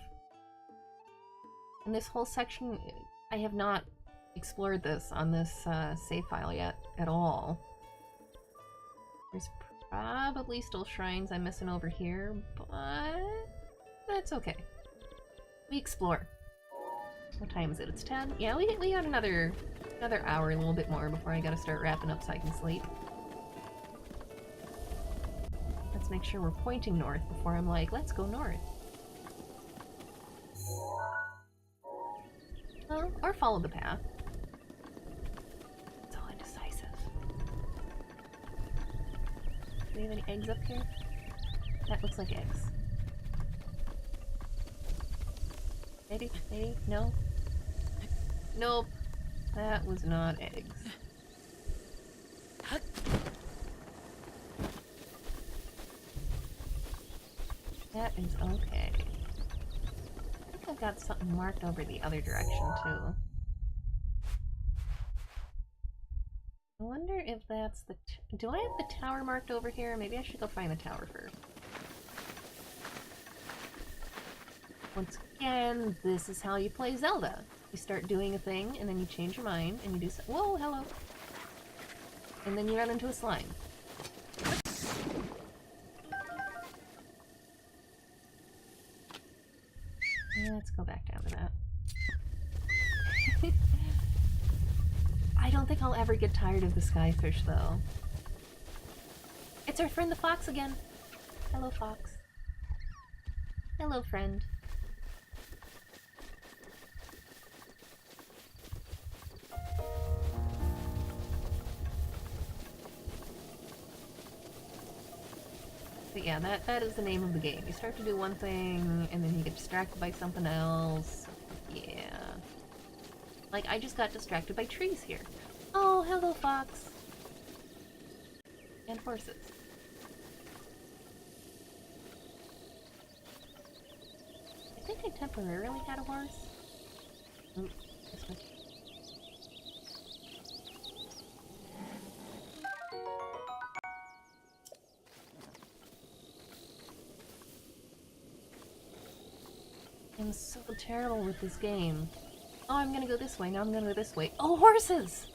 Speaker 1: In this whole section, I have not explored this on this save file yet at all. There's probably still shrines I'm missing over here, but that's okay. We explore. What time is it? It's 10? Yeah, we got another hour, a little bit more before I gotta start wrapping up so I can sleep. Let's make sure we're pointing north before I'm like, let's go north. Well, or follow the path. It's all indecisive. Do we have any eggs up here? That looks like eggs. Maybe? Maybe? No? Nope. That was not eggs. That is okay. I think I've got something marked over the other direction, too. I wonder if that's the... Do I have the tower marked over here? Maybe I should go find the tower first. Once again, this is how you play Zelda. You start doing a thing, and then you change your mind, and you do so... Whoa, hello! and then you run into a slime. Let's go back down to that. I don't think I'll ever get tired of the skyfish, though. It's our friend the fox again. Hello, fox. Hello, friend. But yeah, that is the name of the game. You start to do one thing, and then you get distracted by something else. Yeah. Like, I just got distracted by trees here. Oh, hello, fox. And horses. I think I temporarily had a horse. Ooh, this way. I'm so terrible with this game. Oh, I'm gonna go this way. Now I'm gonna go this way. Oh, horses!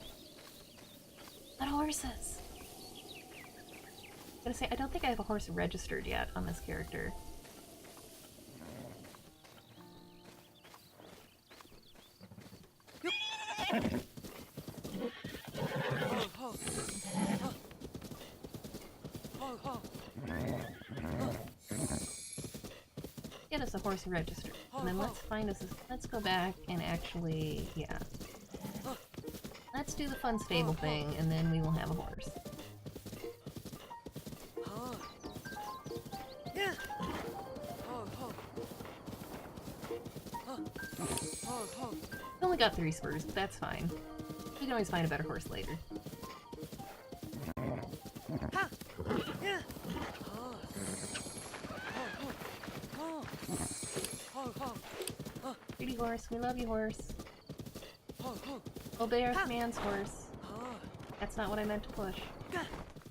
Speaker 1: Little horses! I'm gonna say, I don't think I have a horse registered yet on this character. Get us a horse registered. And then let's find us let's go back and actually, yeah. Let's do the fun stable thing, and then we will have a horse. Only got 3 spurs, but that's fine. We can always find a better horse later. Pretty horse, we love you, horse. Obey our man's horse. That's not what I meant to push.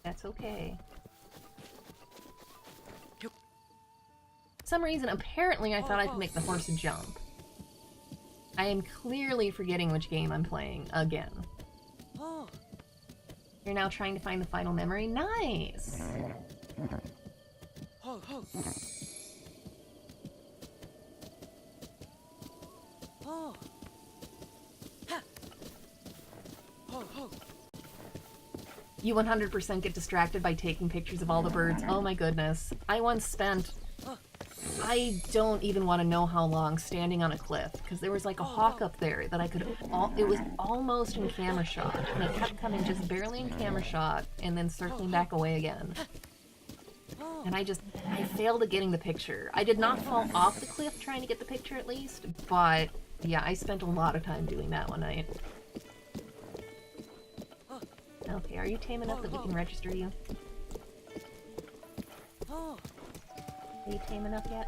Speaker 1: That's okay. For some reason, apparently I thought I could make the horse jump. I am clearly forgetting which game I'm playing again. You're now trying to find the final memory? Nice! You 100% get distracted by taking pictures of all the birds. Oh my goodness. I once spent... I don't even want to know how long standing on a cliff, because there was like a hawk up there that I could... it was almost in camera shot, and it kept coming just barely in camera shot, and then circling back away again. And I failed at getting the picture. I did not fall off the cliff trying to get the picture at least, but yeah, I spent a lot of time doing that one night. Okay, are you tame enough that we can register you? Are you tame enough yet?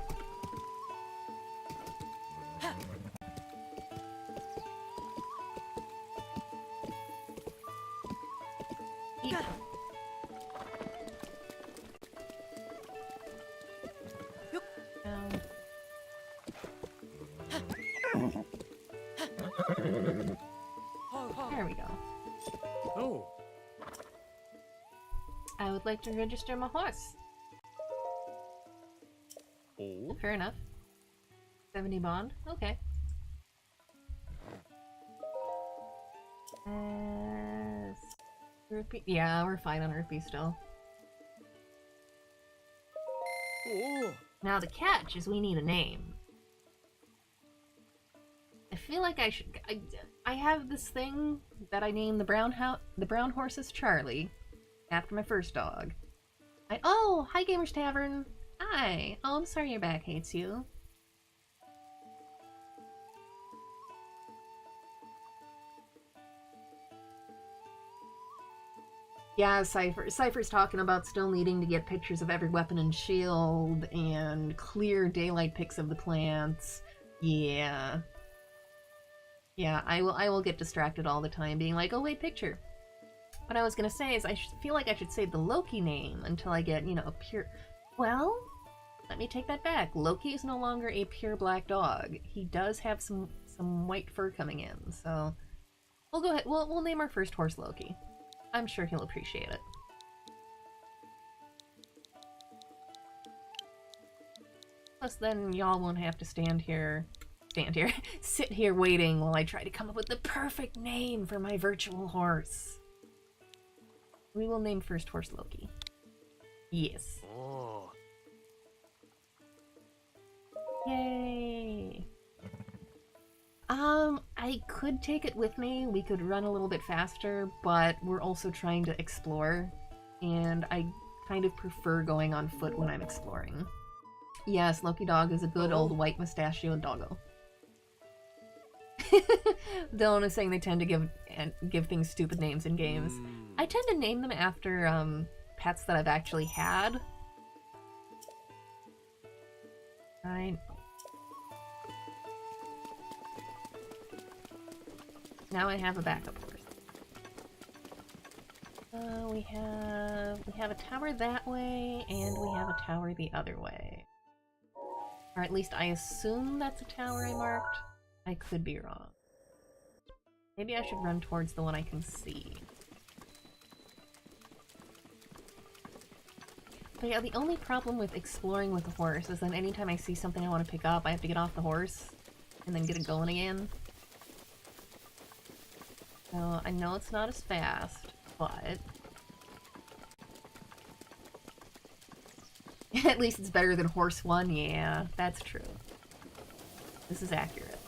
Speaker 1: Yeah. There we go.
Speaker 3: Oh.
Speaker 1: I would like to register my horse.
Speaker 3: Oh.
Speaker 1: Fair enough. 70 bond? Okay. Rupee? Yeah, we're fine on rupee still.
Speaker 3: Oh.
Speaker 1: Now the catch is we need a name. I feel like I should... I have this thing that I named the brown horse's Charlie, after my first dog. Oh, hi Gamers Tavern! Hi! Oh, I'm sorry your back hates you. Yeah, Cypher's talking about still needing to get pictures of every weapon and shield, and clear daylight pics of the plants. Yeah. Yeah, I will get distracted all the time, being like, oh wait, picture. What I was gonna say is I feel like I should save the Loki name until I get, you know, a pure... Well, let me take that back. Loki is no longer a pure black dog. He does have some white fur coming in, so... We'll go ahead, we'll name our first horse Loki. I'm sure he'll appreciate it. Plus then y'all won't have to sit here waiting while I try to come up with the perfect name for my virtual horse. We will name first horse Loki. Yes.
Speaker 3: Oh.
Speaker 1: Yay! I could take it with me. We could run a little bit faster, but we're also trying to explore, and I kind of prefer going on foot when I'm exploring. Yes, Loki Dog is a good old white mustachioed doggo. Dylan is saying they tend to give things stupid names in games. I tend to name them after pets that I've actually had. Now I have a backup horse. We have a tower that way, and we have a tower the other way. Or at least I assume that's a tower I marked. I could be wrong. Maybe I should run towards the one I can see. But yeah, the only problem with exploring with a horse is that anytime I see something I want to pick up, I have to get off the horse and then get it going again. So I know it's not as fast, but at least it's better than horse 1. Yeah, that's true. This is accurate.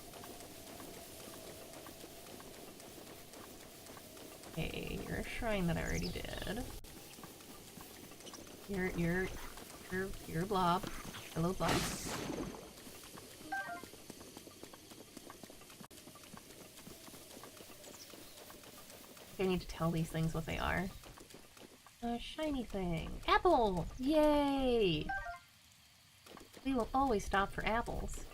Speaker 1: Okay, you're a shrine that I already did. You're a blob. Hello, blob. I need to tell these things what they are. A shiny thing. Apple! Yay! We will always stop for apples.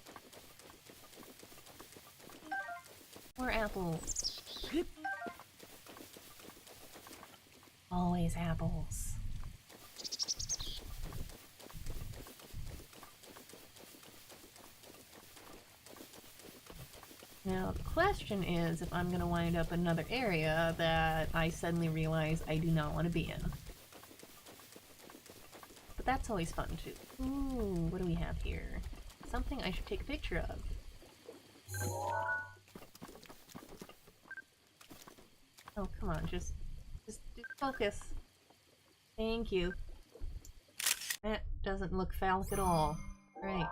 Speaker 1: More apples. Always apples. Now, the question is if I'm going to wind up in another area that I suddenly realize I do not want to be in. But that's always fun, too. Ooh, what do we have here? Something I should take a picture of. Oh, come on, just focus. Thank you. That doesn't look phallic at all. Right.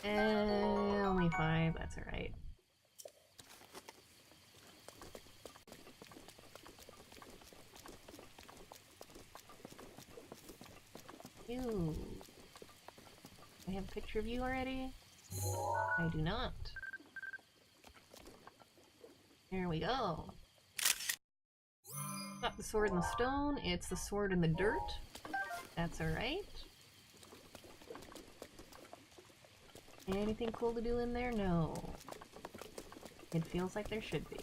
Speaker 1: Only 5, that's alright. Ew. I have a picture of you already? I do not. There we go. Got the sword in the stone, it's the sword in the dirt. That's alright. Anything cool to do in there? No. It feels like there should be.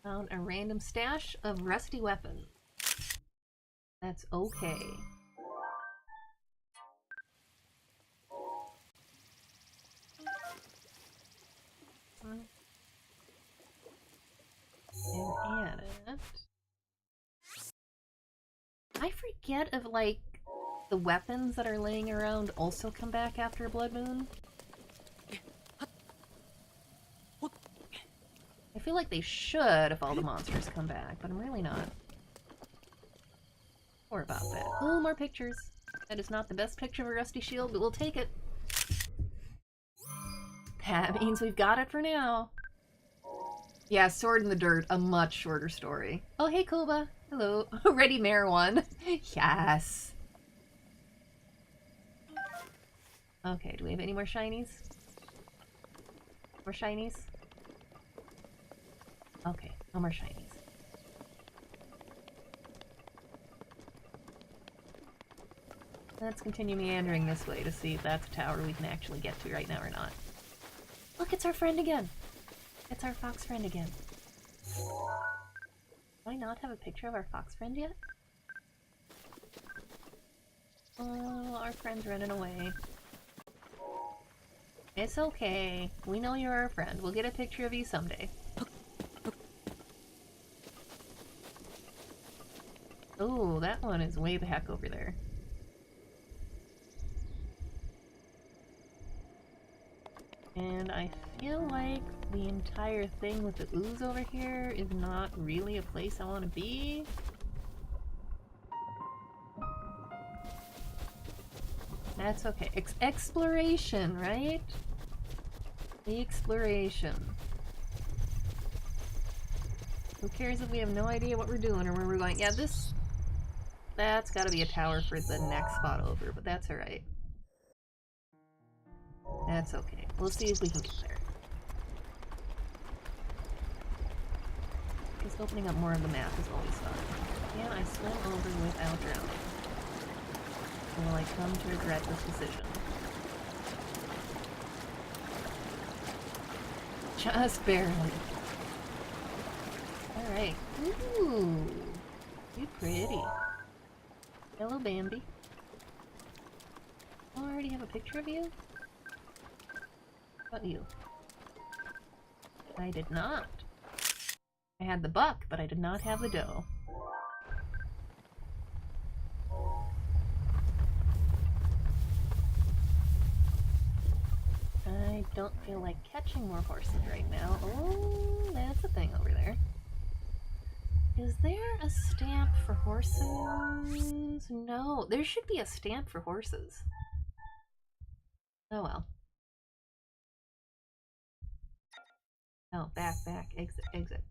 Speaker 1: Found a random stash of rusty weapons. That's okay. And add it. I forget if, like, the weapons that are laying around also come back after a blood moon. I feel like they should if all the monsters come back, but I'm really not sure about that. Ooh, more pictures. That is not the best picture of a rusty shield, but we'll take it. That means we've got it for now. Yeah, Sword in the Dirt, a much shorter story. Oh, hey, Kuba. Hello. Ready Mare 1. Yes. Okay, do we have any more shinies? More shinies? Okay, no more shinies. Let's continue meandering this way to see if that's a tower we can actually get to right now or not. Look, it's our friend again! It's our fox friend again. Do I not have a picture of our fox friend yet? Oh, our friend's running away. It's okay. We know you're our friend. We'll get a picture of you someday. Oh, that one is way the heck over there. And I feel like the entire thing with the ooze over here is not really a place I want to be. That's okay. Exploration, right? The exploration. Who cares if we have no idea what we're doing or where we're going? Yeah, that's gotta be a tower for the next spot over, but that's alright. That's okay. We'll see if we can get there. Just opening up more of the map is always fun. Can I swim over without drowning? Or will I come to regret this decision? Just barely. Alright. Ooh. You pretty. Hello, Bambi. Oh, I already have a picture of you? How about you? I did not. I had the buck, but I did not have the doe. I don't feel like catching more horses right now. Oh, that's a thing over there. Is there a stamp for horses? No, there should be a stamp for horses. Oh well. Oh, back, exit, exit.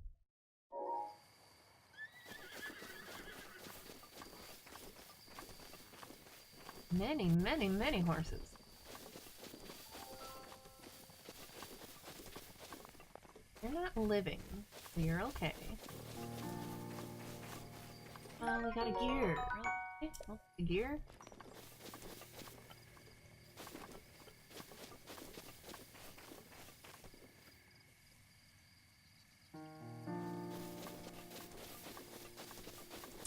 Speaker 1: Many, many, many horses. You're not living, so you're okay. Oh, we got a gear. Okay, well, the gear.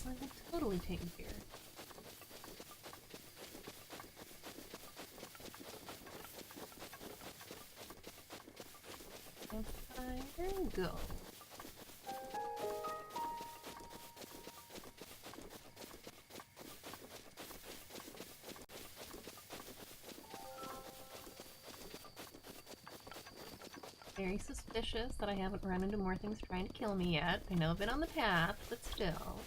Speaker 1: I will totally take a gear. There we go. Very suspicious that I haven't run into more things trying to kill me yet. I know I've been on the path, but still.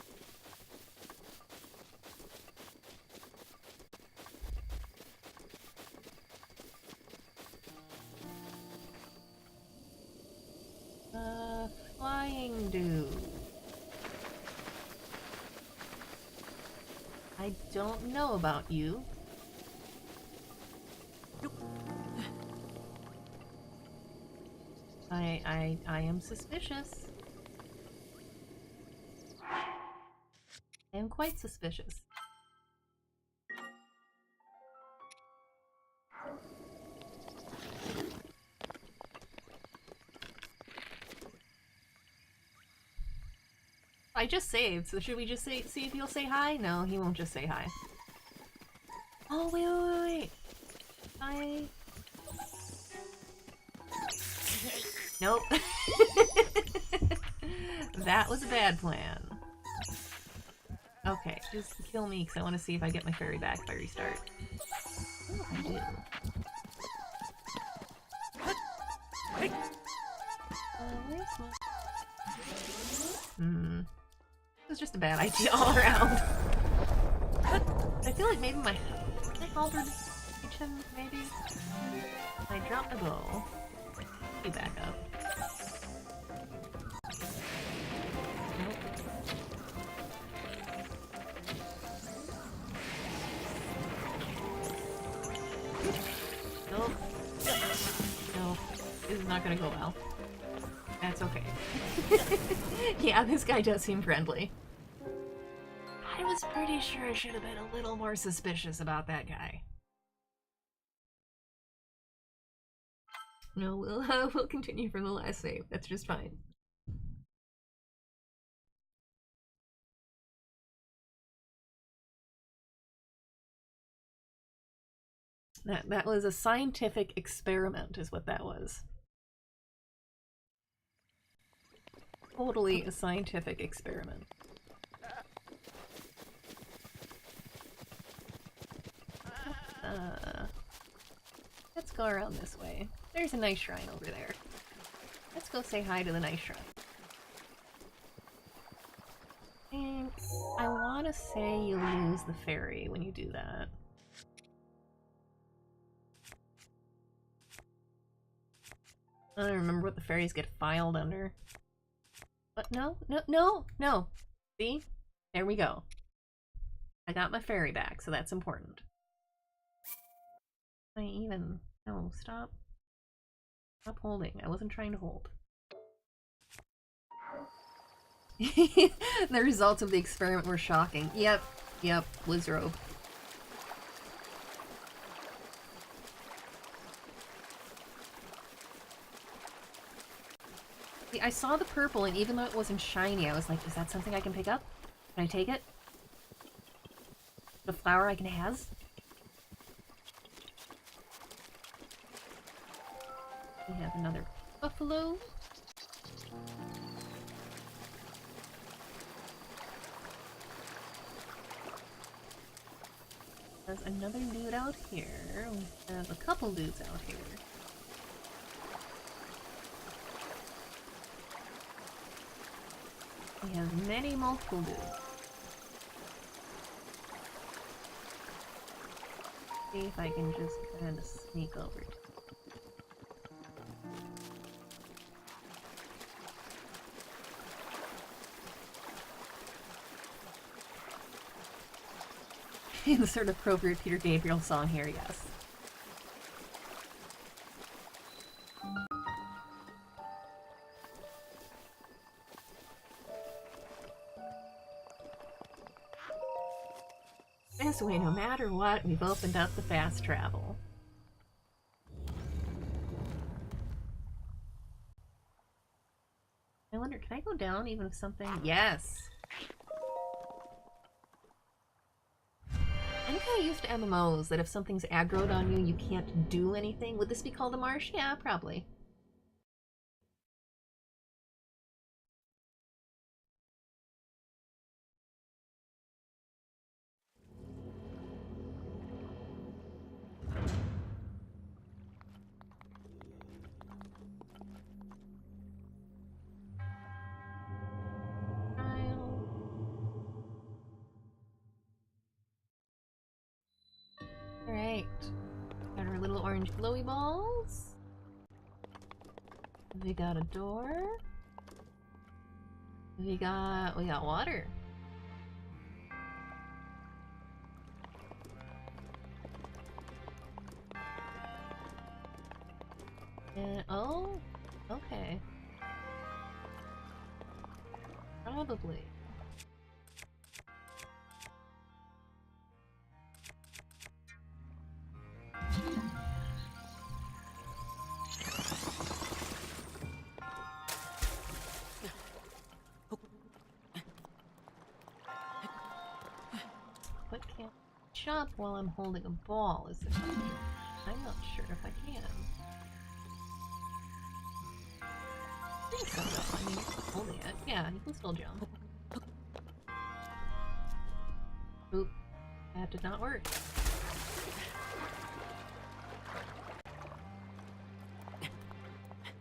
Speaker 1: Flying dude. I don't know about you. I am suspicious. I am quite suspicious. I just saved, so should we just see if he'll say hi? No, he won't just say hi. Oh, wait. Hi. Nope. That was a bad plan. Okay, just kill me because I want to see if I get my fairy back if I restart. Oh, I do. Where's my... This is just a bad idea all around. I feel like maybe my... Can I halberd reach him, maybe? I dropped the bow. Be back up. Nope. Nope. This is not gonna go well. That's okay. Yeah, this guy does seem friendly. I was pretty sure I should have been a little more suspicious about that guy. No, we'll continue from the last save. That's just fine. That was a scientific experiment, is what that was. Totally a scientific experiment. Let's go around this way. There's a nice shrine over there. Let's go say hi to the nice shrine. And I want to say you lose the fairy when you do that. I don't remember what the fairies get filed under. But no. See? There we go. I got my fairy back, so that's important. No, stop. Stop holding. I wasn't trying to hold. The results of the experiment were shocking. Yep, Blizzrobe. See, I saw the purple, and even though it wasn't shiny, I was like, is that something I can pick up? Can I take it? The flower I can has? We have another buffalo. There's another dude out here. We have a couple dudes out here. We have many multiple dudes. See if I can just kind of sneak over to the sort of appropriate Peter Gabriel song here, yes. This way, no matter what, we've opened up the fast travel. I wonder, can I go down even if something... Yes! I'm kind of used to MMOs that if something's aggroed on you, you can't do anything. Would this be called a marsh? Yeah, probably. Alright. Got our little orange glowy balls. We got a door. We got water. And, oh, okay. Probably. What can't jump while I'm holding a ball is the question. I'm not sure if I can. I think so though. I mean, holding it. Yeah, you can still jump. Oop. That did not work.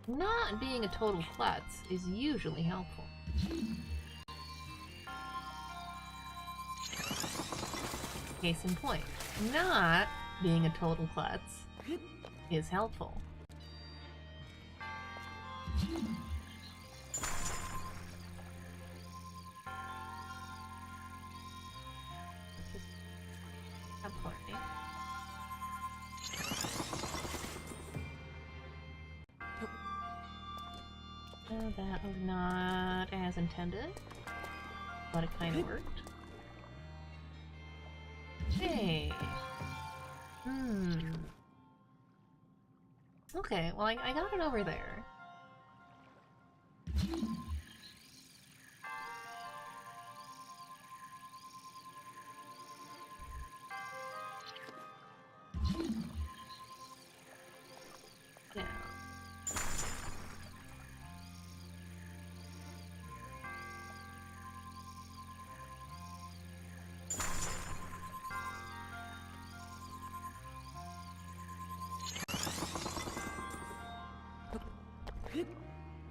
Speaker 1: Not being a total klutz is usually helpful. Case in point, not being a total klutz is helpful. That was not as intended, but it kind of worked. Hey. Okay, well I got it over there.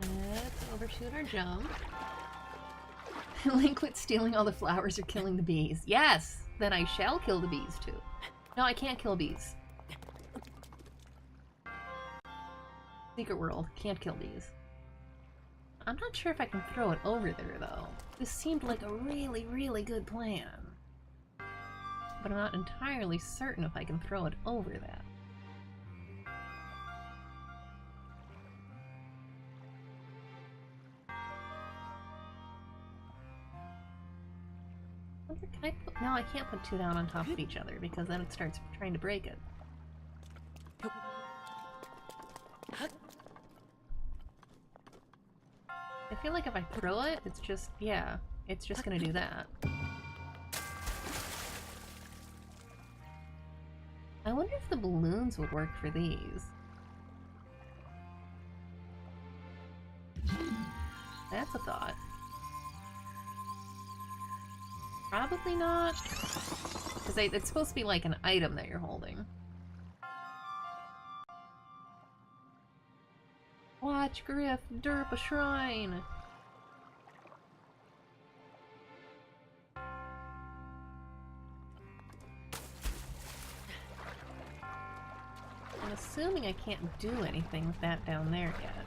Speaker 1: Let's overshoot our jump. Link quit stealing all the flowers or killing the bees. Yes! Then I shall kill the bees too. No, I can't kill bees. Secret world. Can't kill bees. I'm not sure if I can throw it over there though. This seemed like a really, really good plan. But I'm not entirely certain if I can throw it over that. Can I put... No, I can't put two down on top of each other because then it starts trying to break it. I feel like if I throw it, it's just... yeah, it's just gonna do that. I wonder if the balloons would work for these. That's a thought. Probably not. Because it's supposed to be like an item that you're holding. Watch Griff derp a shrine! I'm assuming I can't do anything with that down there yet.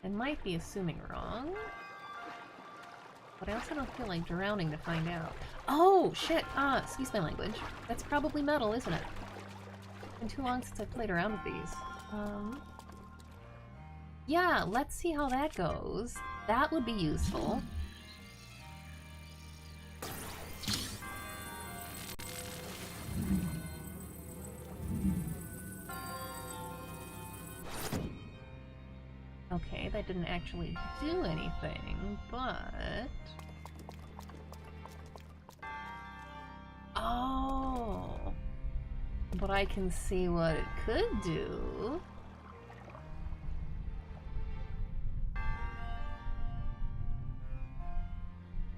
Speaker 1: I might be assuming wrong. But I also don't feel like drowning to find out. Oh, shit! Excuse my language. That's probably metal, isn't it? It's been too long since I played around with these. Yeah, let's see how that goes. That would be useful. Okay, that didn't actually do anything, but... Oh! But I can see what it could do.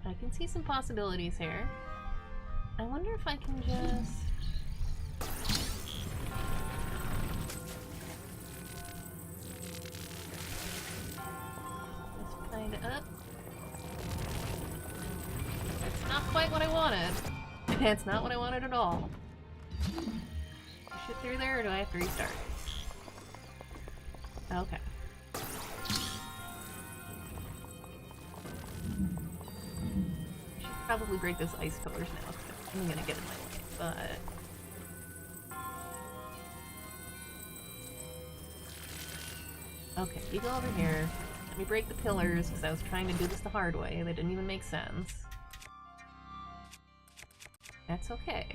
Speaker 1: I can see some possibilities here. I wonder if I can just... Find it up. That's not quite what I wanted. That's not what I wanted at all. Shoot through there, or do I have to restart? Okay. I should probably break those ice pillars now, because I'm gonna get in my way, but... Okay, you go over here. Let me break the pillars, because I was trying to do this the hard way. They didn't even make sense. That's okay.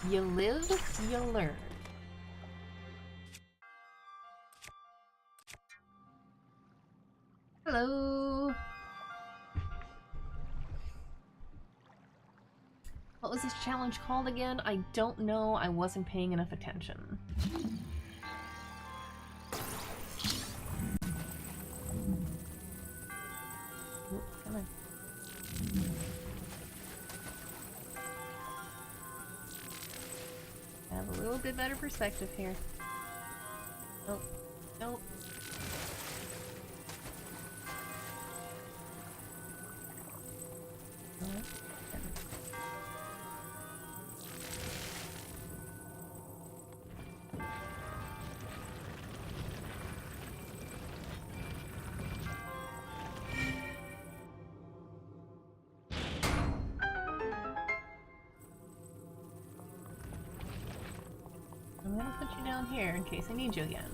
Speaker 1: You live, you learn. Hello! What was this challenge called again? I don't know. I wasn't paying enough attention. Ooh, come on. Have a little bit better perspective here. Nope. Nope. I'm gonna put you down here in case I need you again.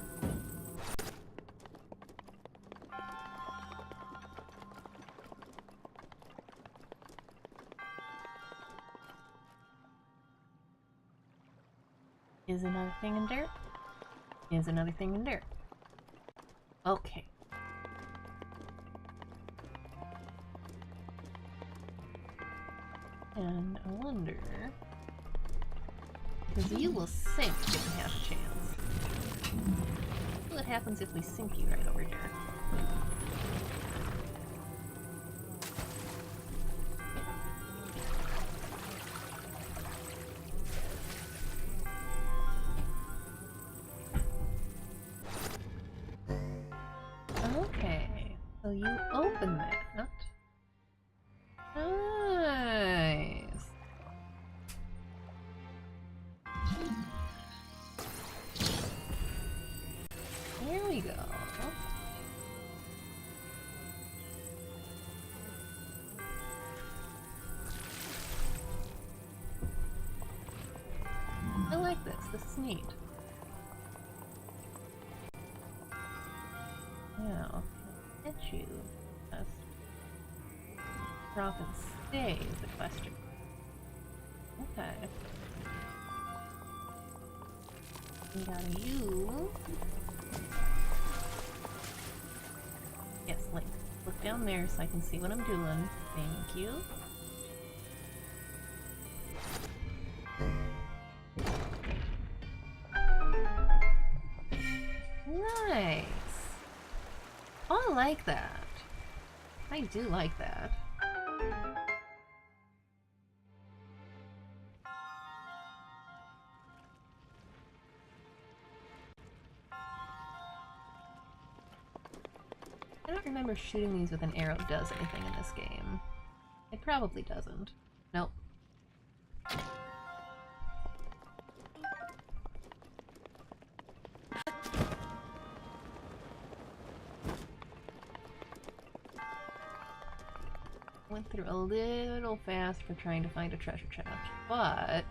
Speaker 1: Is another thing in dirt? Is another thing in dirt? Okay. And I wonder... because you will sink if you have a chance. What happens if we sink you right over here? So you open that. Nice. There we go. I like this. This is neat. Now, hit you. Yes. Drop and stay is the question. Okay. We got you. Yes, Link. Look down there so I can see what I'm doing. Thank you. Nice. Oh, I like that. I do like that. I don't remember shooting these with an arrow does anything in this game. It probably doesn't. Nope. Went through a little fast for trying to find a treasure chest, but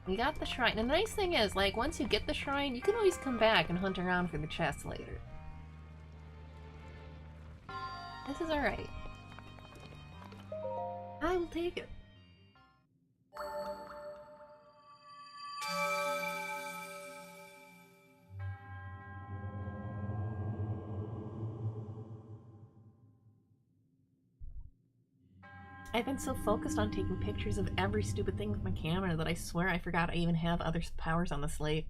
Speaker 1: we got the shrine. And the nice thing is, like, once you get the shrine, you can always come back and hunt around for the chests later. This is alright. I will take it. I've been so focused on taking pictures of every stupid thing with my camera that I swear I forgot I even have other powers on the slate.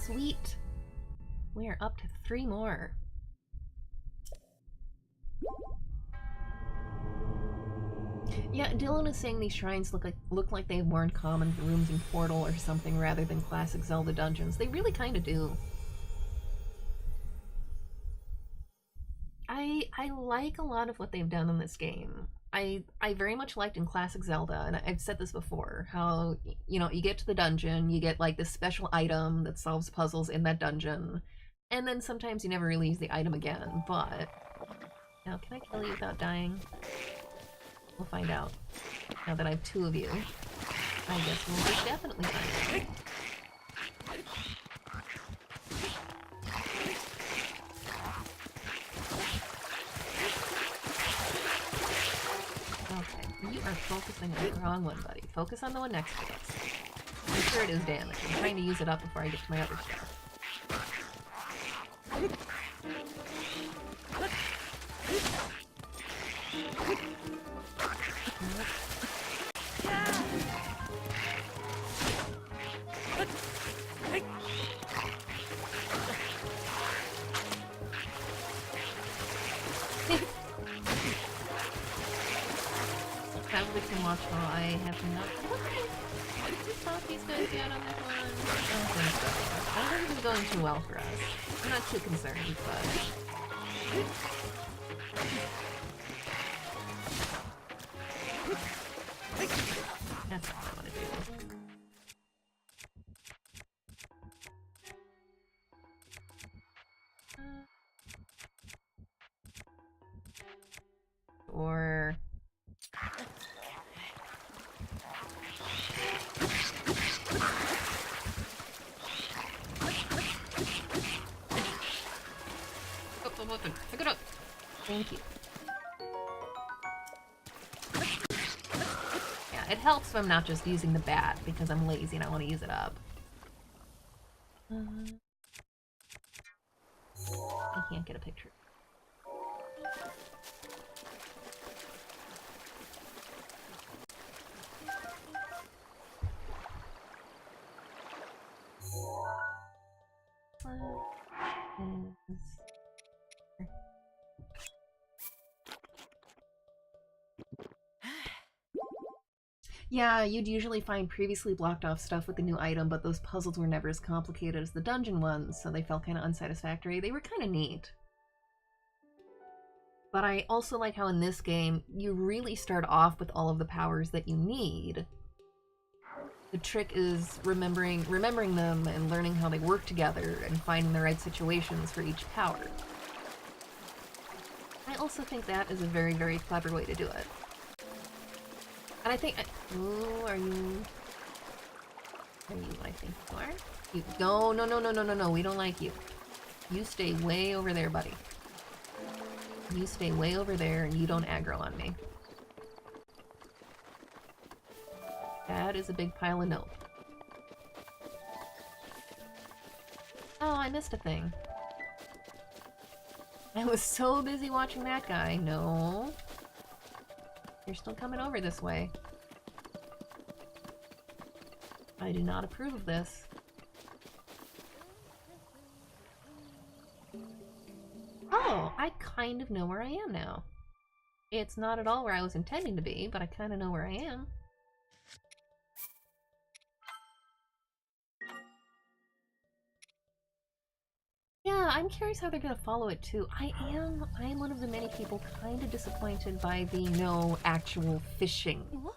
Speaker 1: Sweet! We are up to 3 more. Yeah, Dylan is saying these shrines look like they were in common rooms in Portal or something rather than classic Zelda dungeons. They really kind of do. I like a lot of what they've done in this game. I very much liked in classic Zelda, and I've said this before, how, you know, you get to the dungeon, you get like this special item that solves puzzles in that dungeon, and then sometimes you never really use the item again, but... Now, can I kill you without dying? We'll find out. Now that I have 2 of you, I guess we'll just definitely find out. Okay, you are focusing on the wrong one, buddy. Focus on the one next to us. I'm sure it is damage. I'm trying to use it up before I get to my other stuff. Probably can watch while I have not. Did we stop these guys yet on this one? I don't think so. I don't think this is going too well for us. I'm not too concerned, but. That's all I want to do. Or... Pick it up! Thank you. Yeah, it helps if I'm not just using the bat because I'm lazy and I want to use it up. I can't get a picture. Yeah, you'd usually find previously blocked off stuff with the new item, but those puzzles were never as complicated as the dungeon ones, so they felt kind of unsatisfactory. They were kind of neat. But I also like how in this game, you really start off with all of the powers that you need. The trick is remembering them and learning how they work together and finding the right situations for each power. I also think that is a very, very clever way to do it. And I think... Ooh, are you... Are you what I think you are? You, no, we don't like you. You stay way over there, buddy. You stay way over there and you don't aggro on me. That is a big pile of note. Oh, I missed a thing. I was so busy watching that guy. No. You're still coming over this way. I do not approve of this. Oh, I kind of know where I am now. It's not at all where I was intending to be, but I kind of know where I am. Yeah, I'm curious how they're gonna follow it too. I am one of the many people kind of disappointed by the no actual fishing.
Speaker 4: What?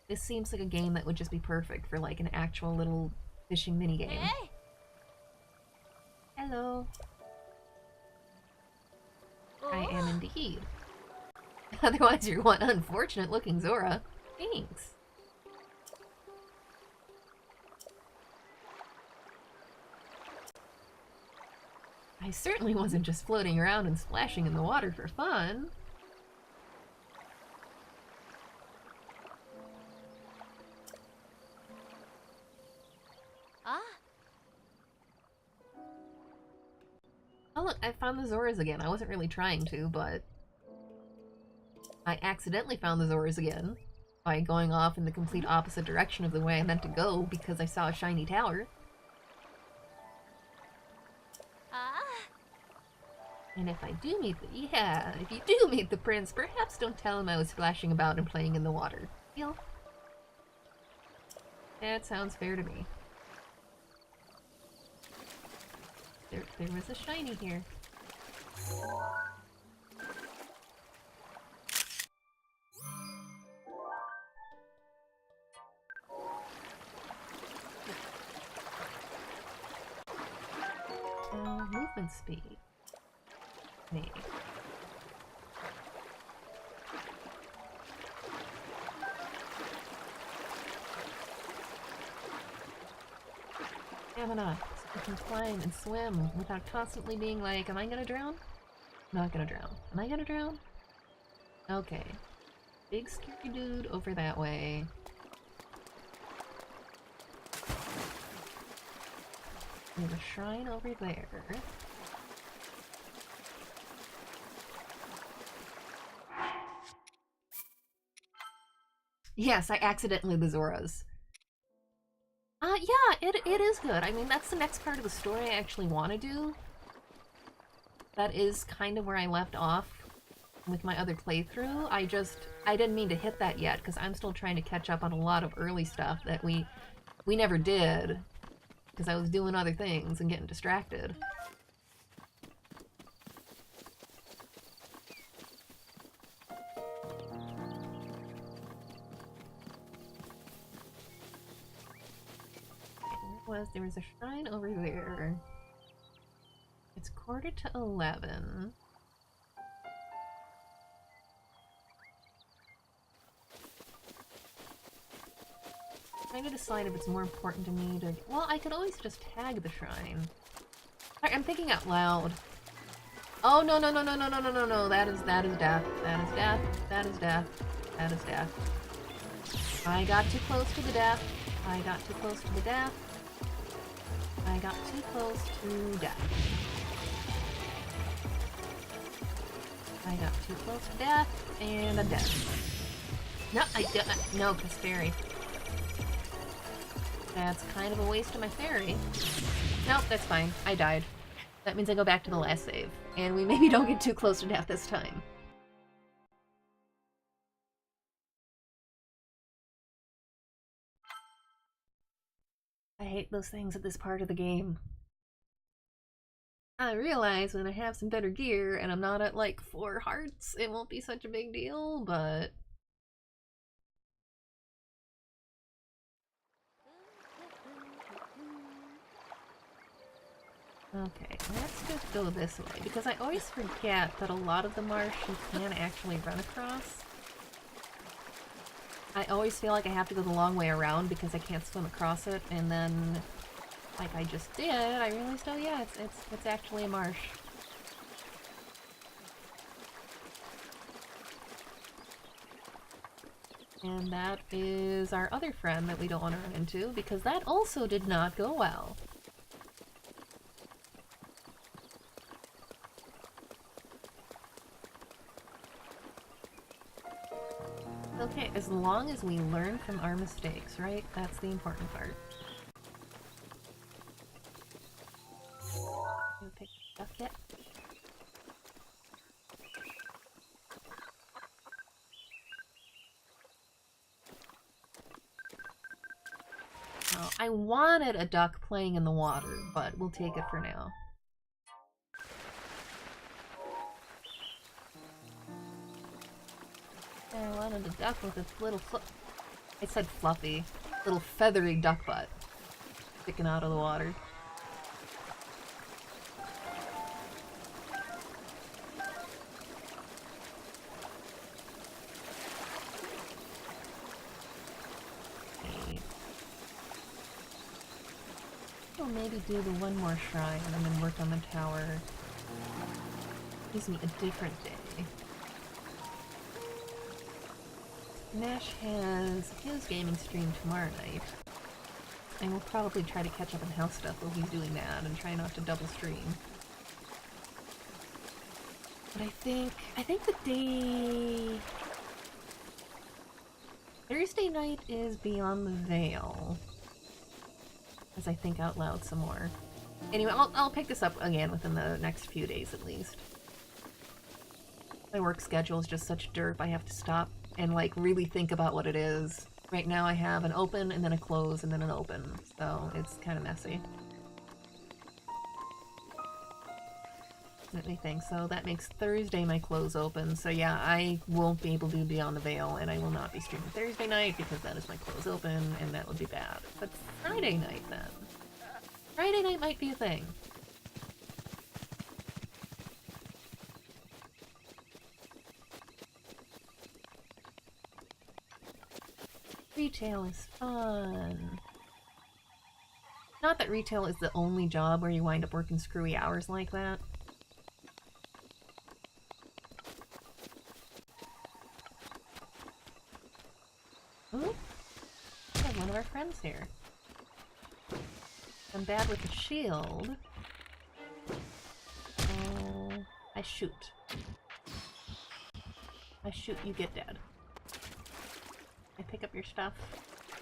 Speaker 1: This seems like a game that would just be perfect for like an actual little fishing minigame.
Speaker 4: Hey.
Speaker 1: Hello. I
Speaker 4: Oh.
Speaker 1: am indeed. Otherwise you're one unfortunate looking Zora. Thanks. I certainly wasn't just floating around and splashing in the water for fun.
Speaker 4: Ah.
Speaker 1: Oh look, I found the Zoras again. I wasn't really trying to, but I accidentally found the Zoras again by going off in the complete opposite direction of the way I meant to go because I saw a shiny tower.
Speaker 4: Ah.
Speaker 1: And if I do meet the- yeah, if you do meet the prince, perhaps don't tell him I was splashing about and playing in the water. Deal? That sounds fair to me. There was a shiny here. Movement speed. Maybe. Stamina. So I can climb and swim without constantly being like, am I gonna drown? Not gonna drown. Am I gonna drown? Okay. Big scary dude over that way. There's a shrine over there. Yes, I accidentally the Zoras. Yeah, it is good. I mean, that's the next part of the story I actually want to do. That is kind of where I left off with my other playthrough. I didn't mean to hit that yet, because I'm still trying to catch up on a lot of early stuff that we never did. Because I was doing other things and getting distracted. There was a shrine over there. It's 11:45. Trying to decide if it's more important to me to... Well, I could always just tag the shrine. Sorry, I'm thinking out loud. Oh, no. That is death. That is death. That is death. That is death. I got too close to the death. I got too close to the death. I got too close to death. I got too close to death, and I'm dead. No, no, because fairy. That's kind of a waste of my fairy. Nope, that's fine. I died. That means I go back to the last save. And we maybe don't get too close to death this time. hate those things at this part of the game. I realize when I have some better gear and I'm not at like 4 hearts, it won't be such a big deal, but... Okay, let's just go this way, because I always forget that a lot of the marsh you can actually run across. I always feel like I have to go the long way around because I can't swim across it, and then, like I just did, I realized, oh yeah, it's actually a marsh. And that is our other friend that we don't want to run into, because that also did not go well. Okay, as long as we learn from our mistakes, right? That's the important part. Can we pick it up yet? Oh, I wanted a duck playing in the water, but we'll take it for now. I wanted a duck with its little I said fluffy. Little feathery duck butt sticking out of the water. Okay. We'll maybe do the one more shrine and then work on the tower. Gives me a different day. Nash has his gaming stream tomorrow night, and we'll probably try to catch up on house stuff while he's doing that and try not to double stream. But I think the day... Thursday night is Beyond the Veil, as I think out loud some more. Anyway, I'll pick this up again within the next few days at least. My work schedule is just such derp, I have to stop and like really think about what it is. Right now I have an open and then a close and then an open, so it's kind of messy. Let me think. So that makes Thursday my close open, so yeah, I won't be able to do Beyond the Veil, and I will not be streaming Thursday night because that is my close open, and that would be bad. But Friday night then. Friday night might be a thing. Retail is fun. Not that retail is the only job where you wind up working screwy hours like that. Ooh, we have one of our friends here. I'm bad with the shield. Oh, I shoot. I shoot, you get dead. I pick up your stuff.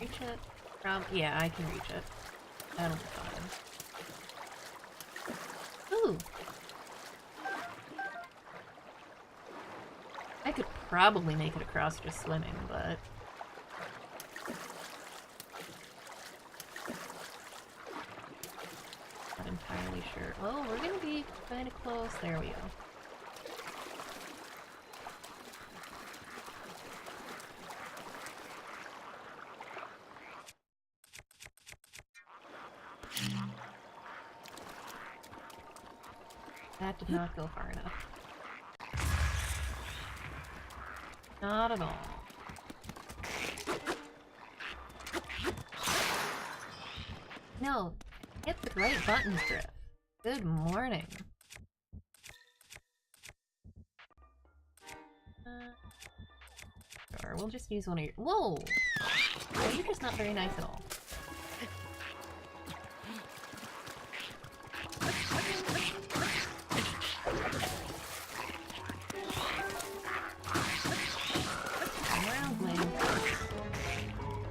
Speaker 1: Reach it? Yeah, I can reach it. That'll be fine. Ooh! I could probably make it across just swimming, but... not entirely sure. Oh, we're gonna be kinda close. There we go. That did not go far enough. Not at all. No, hit the right buttons, Griff. Good morning. Sure, we'll just use one of your— Whoa! Oh, you're just not very nice at all.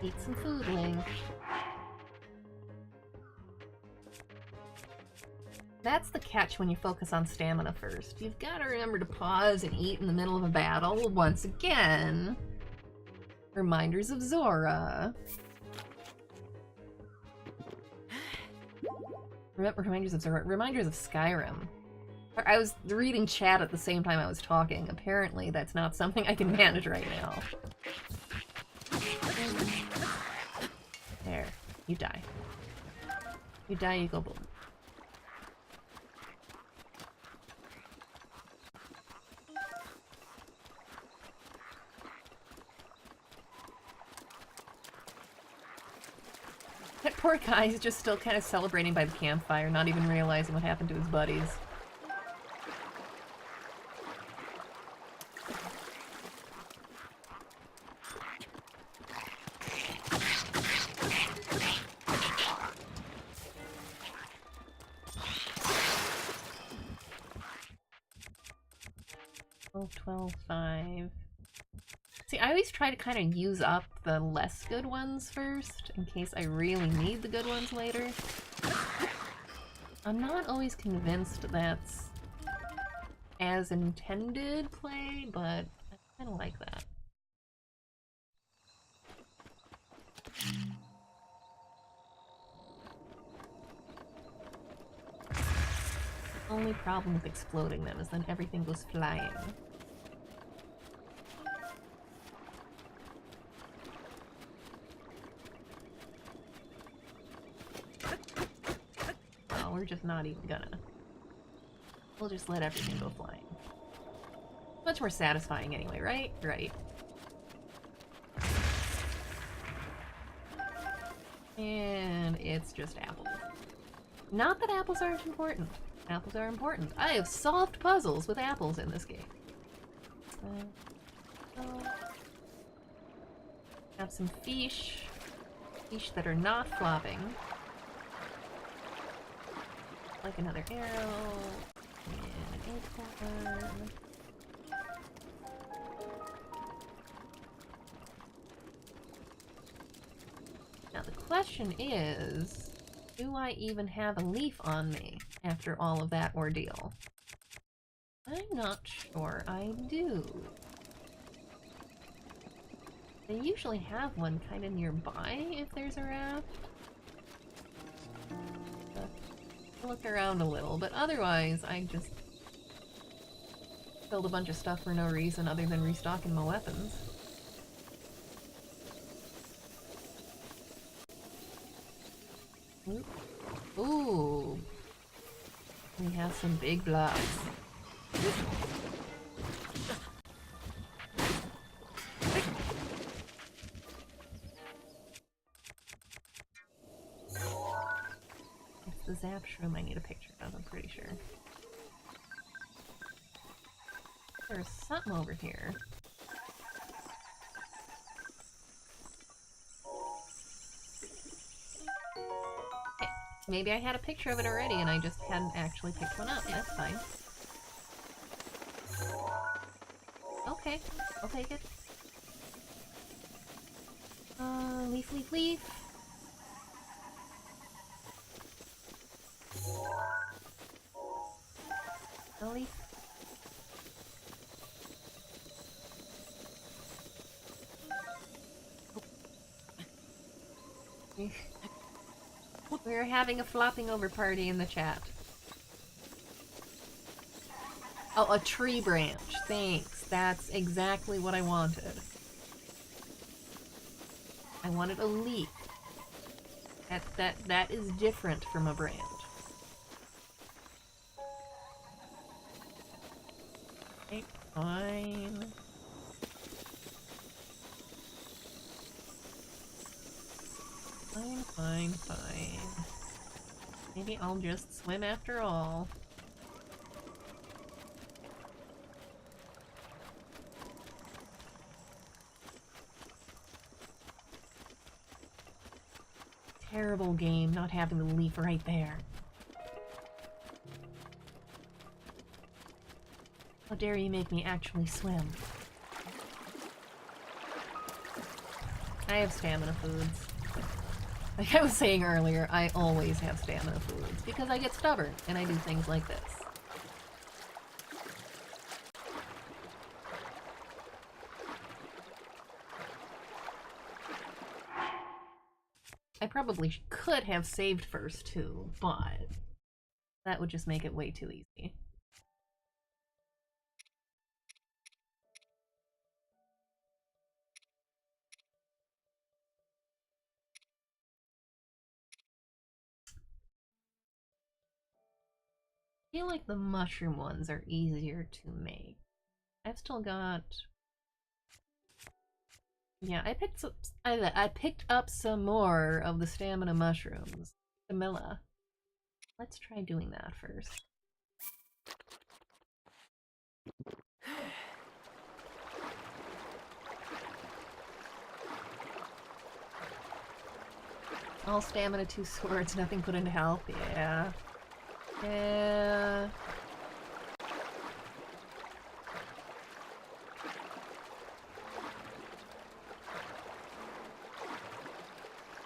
Speaker 1: Eat some food, Ling. That's the catch when you focus on stamina first. You've got to remember to pause and eat in the middle of a battle once again. Reminders of Zora. Reminders of Skyrim. I was reading chat at the same time I was talking. Apparently, that's not something I can manage right now. There. You die. You die, you go boom. That poor guy is just still kind of celebrating by the campfire, not even realizing what happened to his buddies. Oh, 12, 5. See, I always try to kind of use up the less good ones first, in case I really need the good ones later. I'm not always convinced that's as intended play, but I kind of like that. Only problem with exploding them is then everything goes flying. Oh, we're just not even gonna. We'll just let everything go flying. Much more satisfying anyway, right? Right. And it's just apples. Not that apples aren't important. Apples are important. I have solved puzzles with apples in this game. Have some fish. Fish that are not flopping. Like another arrow. And an acorn. Now the question is, do I even have a leaf on me after all of that ordeal? I'm not sure I do. They usually have one kind of nearby if there's a raft. Look around a little, but otherwise I just killed a bunch of stuff for no reason other than restocking my weapons. Ooh. We have some big blocks. It's the Zap Shroom I need a picture of, I'm pretty sure. There's something over here. Maybe I had a picture of it already and I just hadn't actually picked one up. That's fine. Okay, I'll take it. Leaf, leaf, leaf. No leaf. Oh. We're having a flopping over party in the chat. Oh, a tree branch. Thanks. That's exactly what I wanted. I wanted a leaf. That is different from a branch. Okay, fine. Fine, fine, fine. Maybe I'll just swim after all. Terrible game, not having the leaf right there. How dare you make me actually swim? I have stamina foods. Like I was saying earlier, I always have stamina foods because I get stubborn and I do things like this. probably could have saved first too, but that would just make it way too easy. I feel like the mushroom ones are easier to make. I've still got... Yeah, I picked up some more of the stamina mushrooms. Camilla. Let's try doing that first. All stamina, 2 swords, nothing put into health. Yeah. Yeah.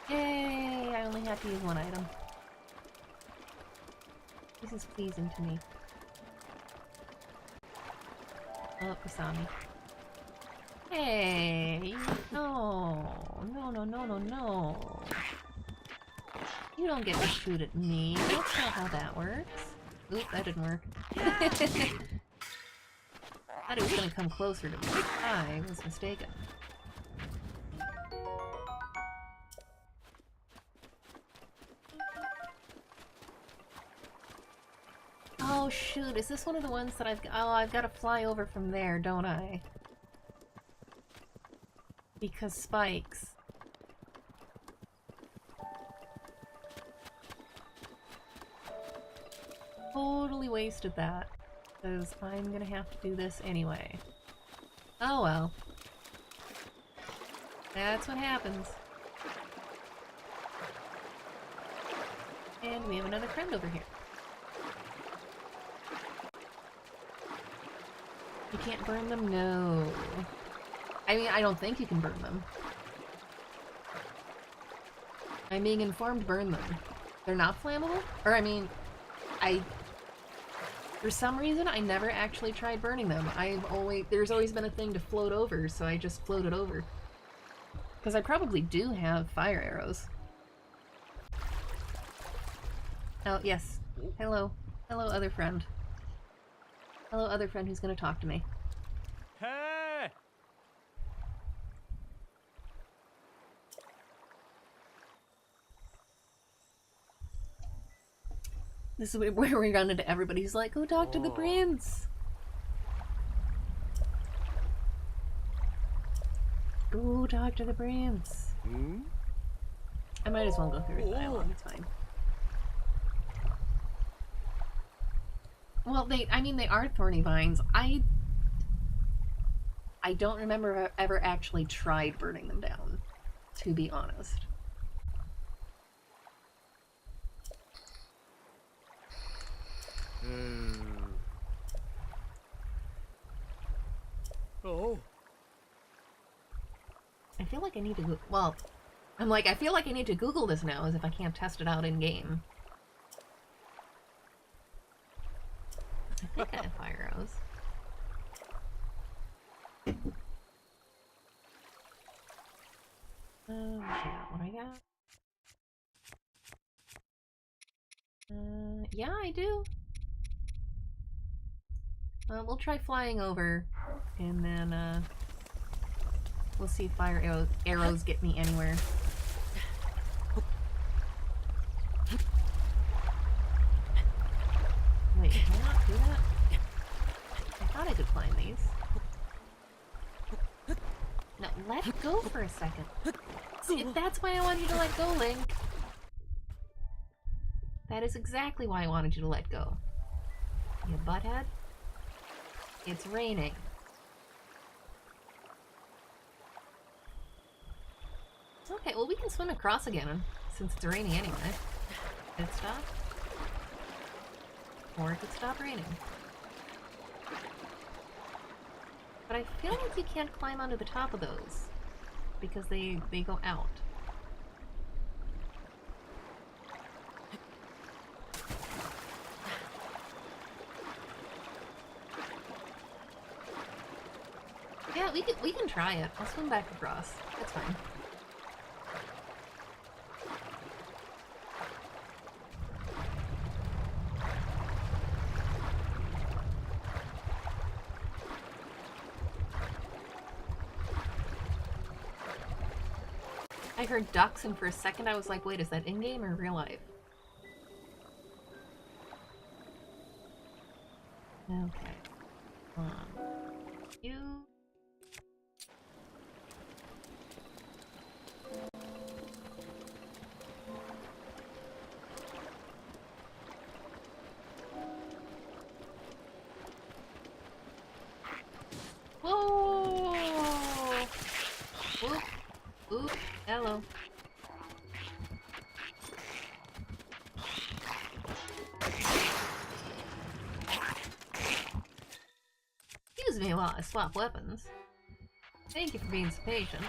Speaker 1: Yay! I only have to use 1 item. This is pleasing to me. Oh, Kasami. Hey! No! No, no, no, no, no! You don't get to shoot at me. That's not how that works. Oop, that didn't work. I thought it was gonna come closer to me. I was mistaken. Oh shoot, is this one of the ones that I've got to fly over from there, don't I? Because spikes. Totally wasted that. Because I'm gonna have to do this anyway. Oh well. That's what happens. And we have another friend over here. You can't burn them? No. I mean, I don't think you can burn them. I'm being informed burn them. They're not flammable? Or I mean, for some reason, I never actually tried burning them. There's always been a thing to float over, so I just floated over. Because I probably do have fire arrows. Oh, yes. Hello. Hello, other friend. Hello, other friend who's gonna talk to me.
Speaker 3: Hey!
Speaker 1: This is where we run into everybody who's like, go talk to the prince! Go talk to the prince!
Speaker 3: Hmm?
Speaker 1: I might as well go through his dialogue, it's fine. Well, I mean, they are thorny vines. I don't remember if I ever actually tried burning them down, to be honest.
Speaker 3: Oh.
Speaker 1: I feel like I need to well, I'm like, I feel like I need to Google this now, as if I can't test it out in-game. I think I have fire arrows. What do I got? Yeah, I do. We'll try flying over, and then, we'll see if fire arrows get me anywhere. Wait, can I not do that? I thought I could climb these. No, let go for a second. See, that's why I wanted you to let go, Link. That is exactly why I wanted you to let go. You butthead. It's raining. Okay, well we can swim across again, since it's raining anyway. Did it stop? Or it could stop raining. But I feel like you can't climb onto the top of those, because they go out. Yeah, we can try it. I'll swim back across. That's fine. I heard ducks, and for a second I was like, wait, is that in-game or real life? Okay. You... Whoa! Oop. Oop. Hello. Excuse me while I swap weapons. Thank you for being so patient.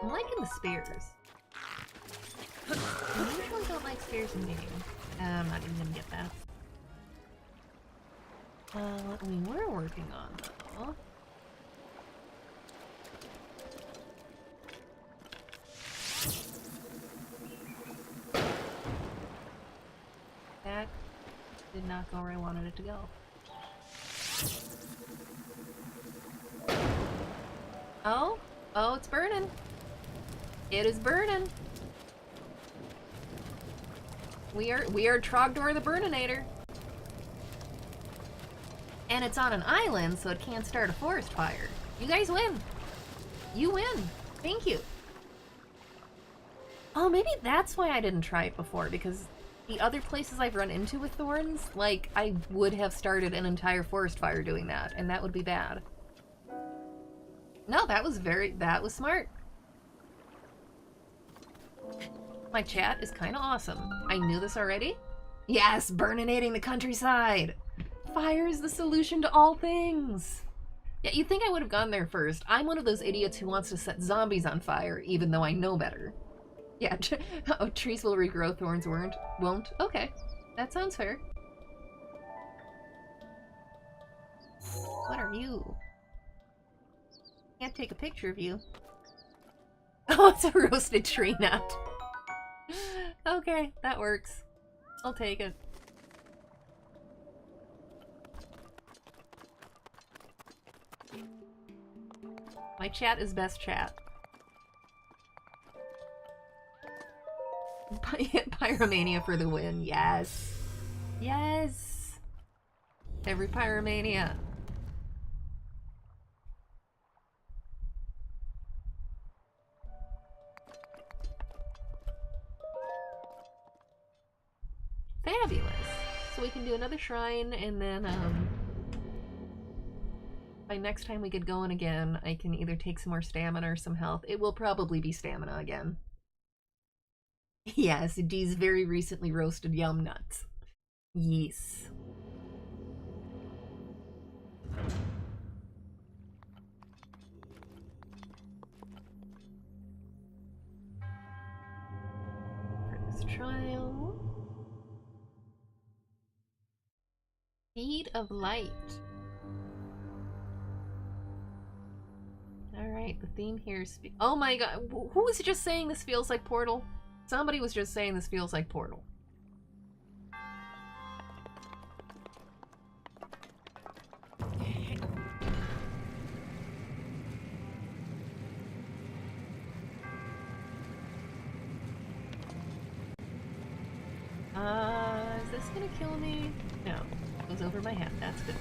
Speaker 1: I'm liking the spears. I usually don't like spears in game. I'm not even gonna get that. What we were working on, though... That did not go where I wanted it to go. Oh? Oh, it's burning. It is burning. We are Trogdor the Burninator. And it's on an island, so it can't start a forest fire. You guys win. You win. Thank you. Oh, maybe that's why I didn't try it before, because the other places I've run into with thorns, like, I would have started an entire forest fire doing that, and that would be bad. No, that was smart. My chat is kind of awesome. I knew this already. Yes, burninating the countryside. Fire is the solution to all things. Yeah, you'd think I would have gone there first. I'm one of those idiots who wants to set zombies on fire, even though I know better. Yeah, oh, trees will regrow, thorns won't. Okay, that sounds fair. What are you? Can't take a picture of you. Oh, it's a roasted tree nut. Okay, that works. I'll take it. My chat is best chat. Pyromania for the win, yes. Yes! Every Pyromania. Fabulous. So we can do another shrine, and then, by next time we get going again, I can either take some more stamina or some health. It will probably be stamina again. Yes, D's very recently roasted yum nuts. Yes. First trial. Speed of light. Alright, the theme here is oh my god, who was just saying this feels like Portal? Somebody was just saying this feels like Portal. Is this gonna kill me? No. It goes over my head. That's good.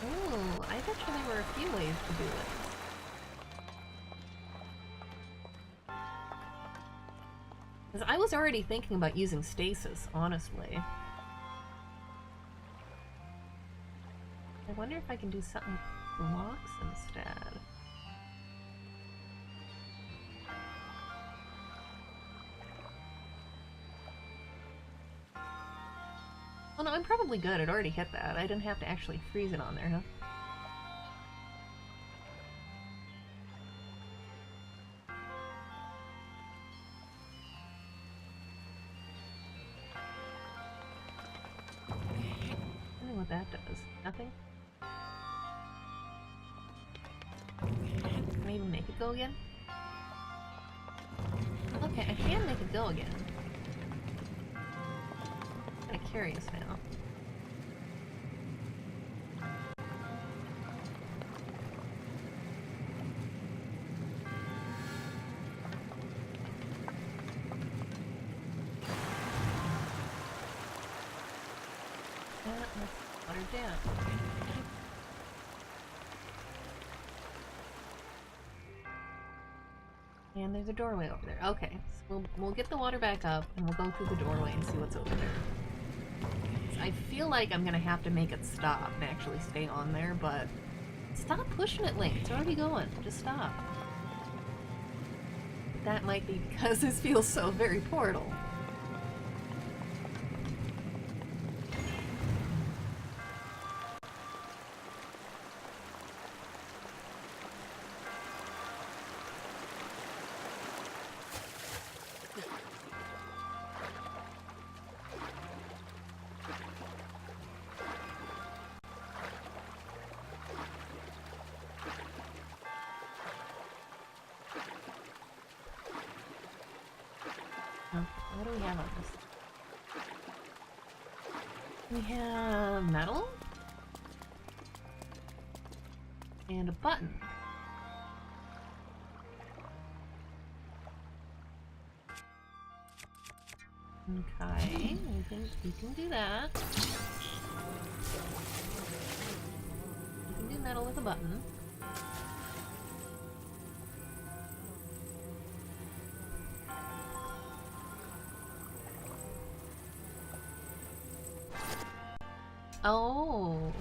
Speaker 1: Oh, I bet you there were a few ways to do this. Because I was already thinking about using stasis, honestly. I wonder if I can do something with blocks instead. Well, no, I'm probably good. It already hit that. I didn't have to actually freeze it on there, huh? I don't know what that does. Nothing? Can I even make it go again? Okay, I can make it go again. I'm kinda curious now. Let's water down. And there's a doorway over there. Okay, so we'll get the water back up, and we'll go through the doorway and see what's over there. So I feel like I'm gonna have to make it stop and actually stay on there, but stop pushing it, Link. It's already going. Just stop. That might be because this feels so very Portal. What do we have on this? We have metal and a button. Okay, we can do that. We can do metal with a button. Oh,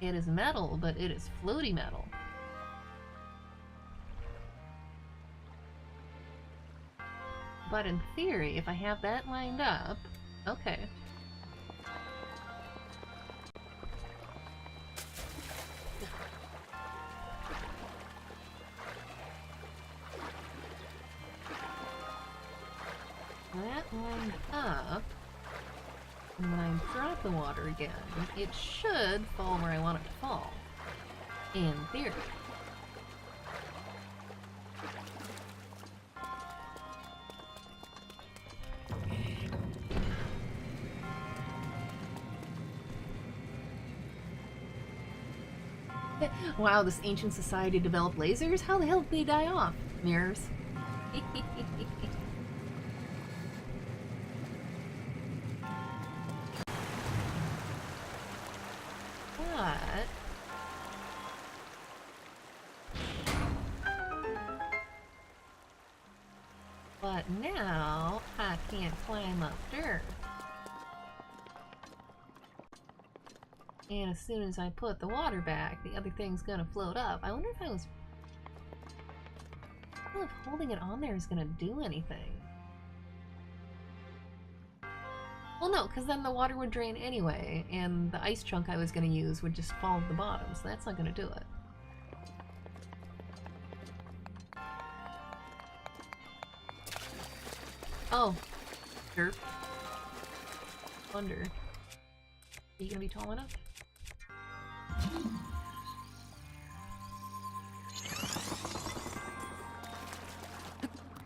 Speaker 1: it is metal, but it is floaty metal. But in theory, if I have that lined up, okay. That lined up. And when I drop the water again, it should fall where I want it to fall. In theory. Wow, this ancient society developed lasers? How the hell did they die off? Mirrors. But now I can't climb up dirt. And as soon as I put the water back, the other thing's gonna float up. I wonder if I don't know if holding it on there is gonna do anything. Well, no, because then the water would drain anyway, and the ice chunk I was gonna use would just fall to the bottom, so that's not gonna do it. Oh. Derp. Wonder. Are you gonna be tall enough?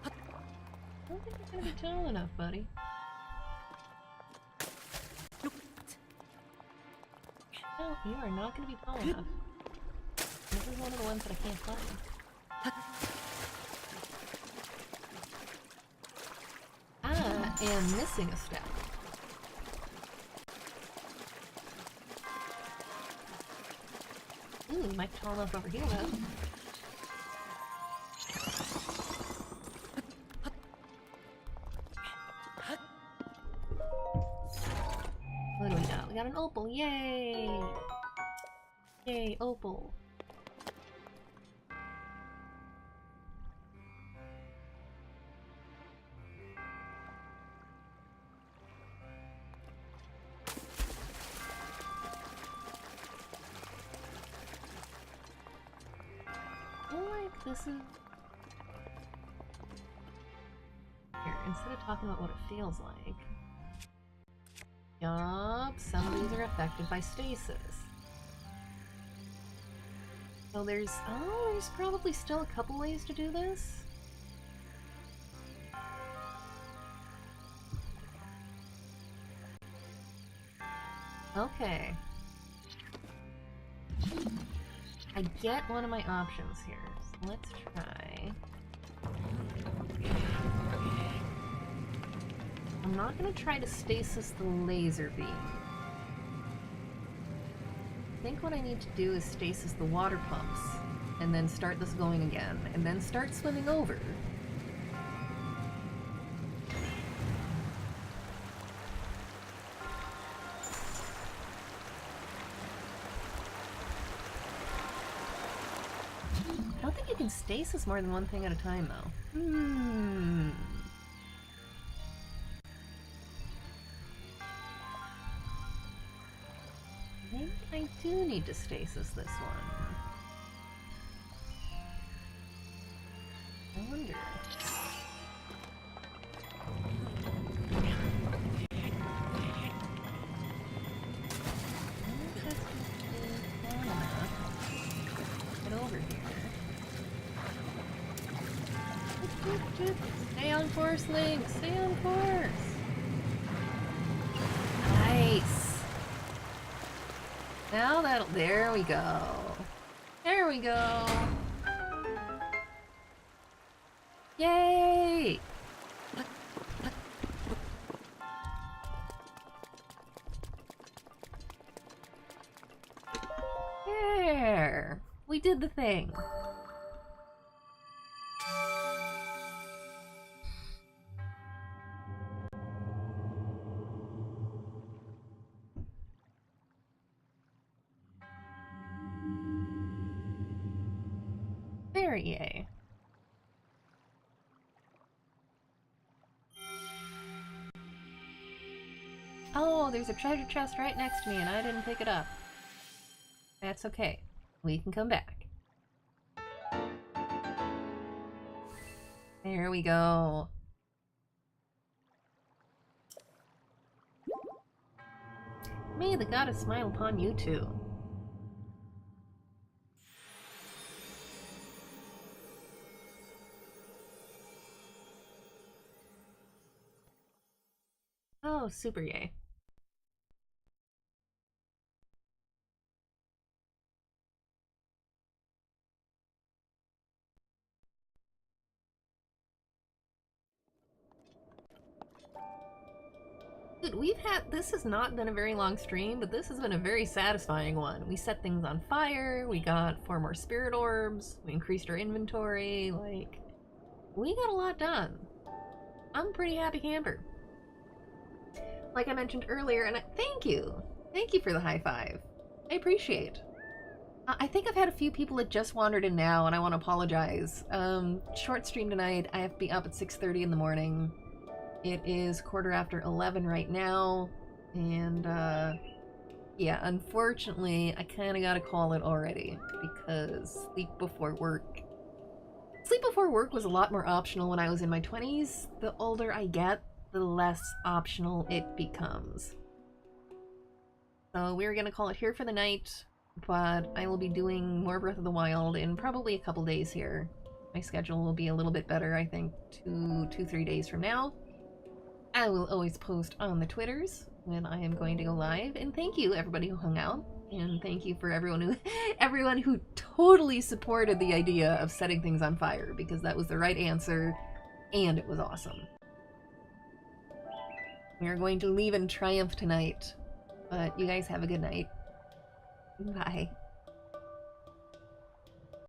Speaker 1: I don't think you're gonna be tall enough, buddy. No, you are not gonna be tall enough. This is one of the ones that I can't climb. I am missing a step. Ooh, you might be tall enough over here, though. What do we got? We got an opal, yay! Yay, opal. I feel like this is... Here, instead of talking about what it feels like... Yup, some of these are affected by stasis. So there's probably still a couple ways to do this. Okay. I get one of my options here. So let's try. I'm not gonna try to stasis the laser beam. I think what I need to do is stasis the water pumps, and then start this going again, and then start swimming over. I don't think you can stasis more than one thing at a time, though. Maybe I do need to stasis this one. I wonder. Get over here. Stay on course, Link! Stay on course! Nice! Now that'll... There we go. There we go! Yay! There! We did the thing. Very yay. Oh, there's a treasure chest right next to me and I didn't pick it up. That's okay. We can come back. There we go. May the goddess smile upon you too. Oh, super yay. Dude, this has not been a very long stream, but this has been a very satisfying one. We set things on fire, we got 4 more spirit orbs, we increased our inventory, like, we got a lot done. I'm a pretty happy camper. Like I mentioned earlier, and thank you! Thank you for the high five. I appreciate. I think I've had a few people that just wandered in now, and I want to apologize. Short stream tonight, I have to be up at 6:30 in the morning. It is 11:15 right now, and yeah, unfortunately, I kind of gotta call it already, because sleep before work was a lot more optional when I was in my 20s. The older I get, the less optional it becomes. So we're gonna call it here for the night, but I will be doing more Breath of the Wild in probably a couple days here. My schedule will be a little bit better, I think, 2-3 days from now. I will always post on the Twitters when I am going to go live, and thank you everybody who hung out, and thank you for everyone who totally supported the idea of setting things on fire, because that was the right answer, and it was awesome. We are going to leave in triumph tonight, but you guys have a good night. Bye.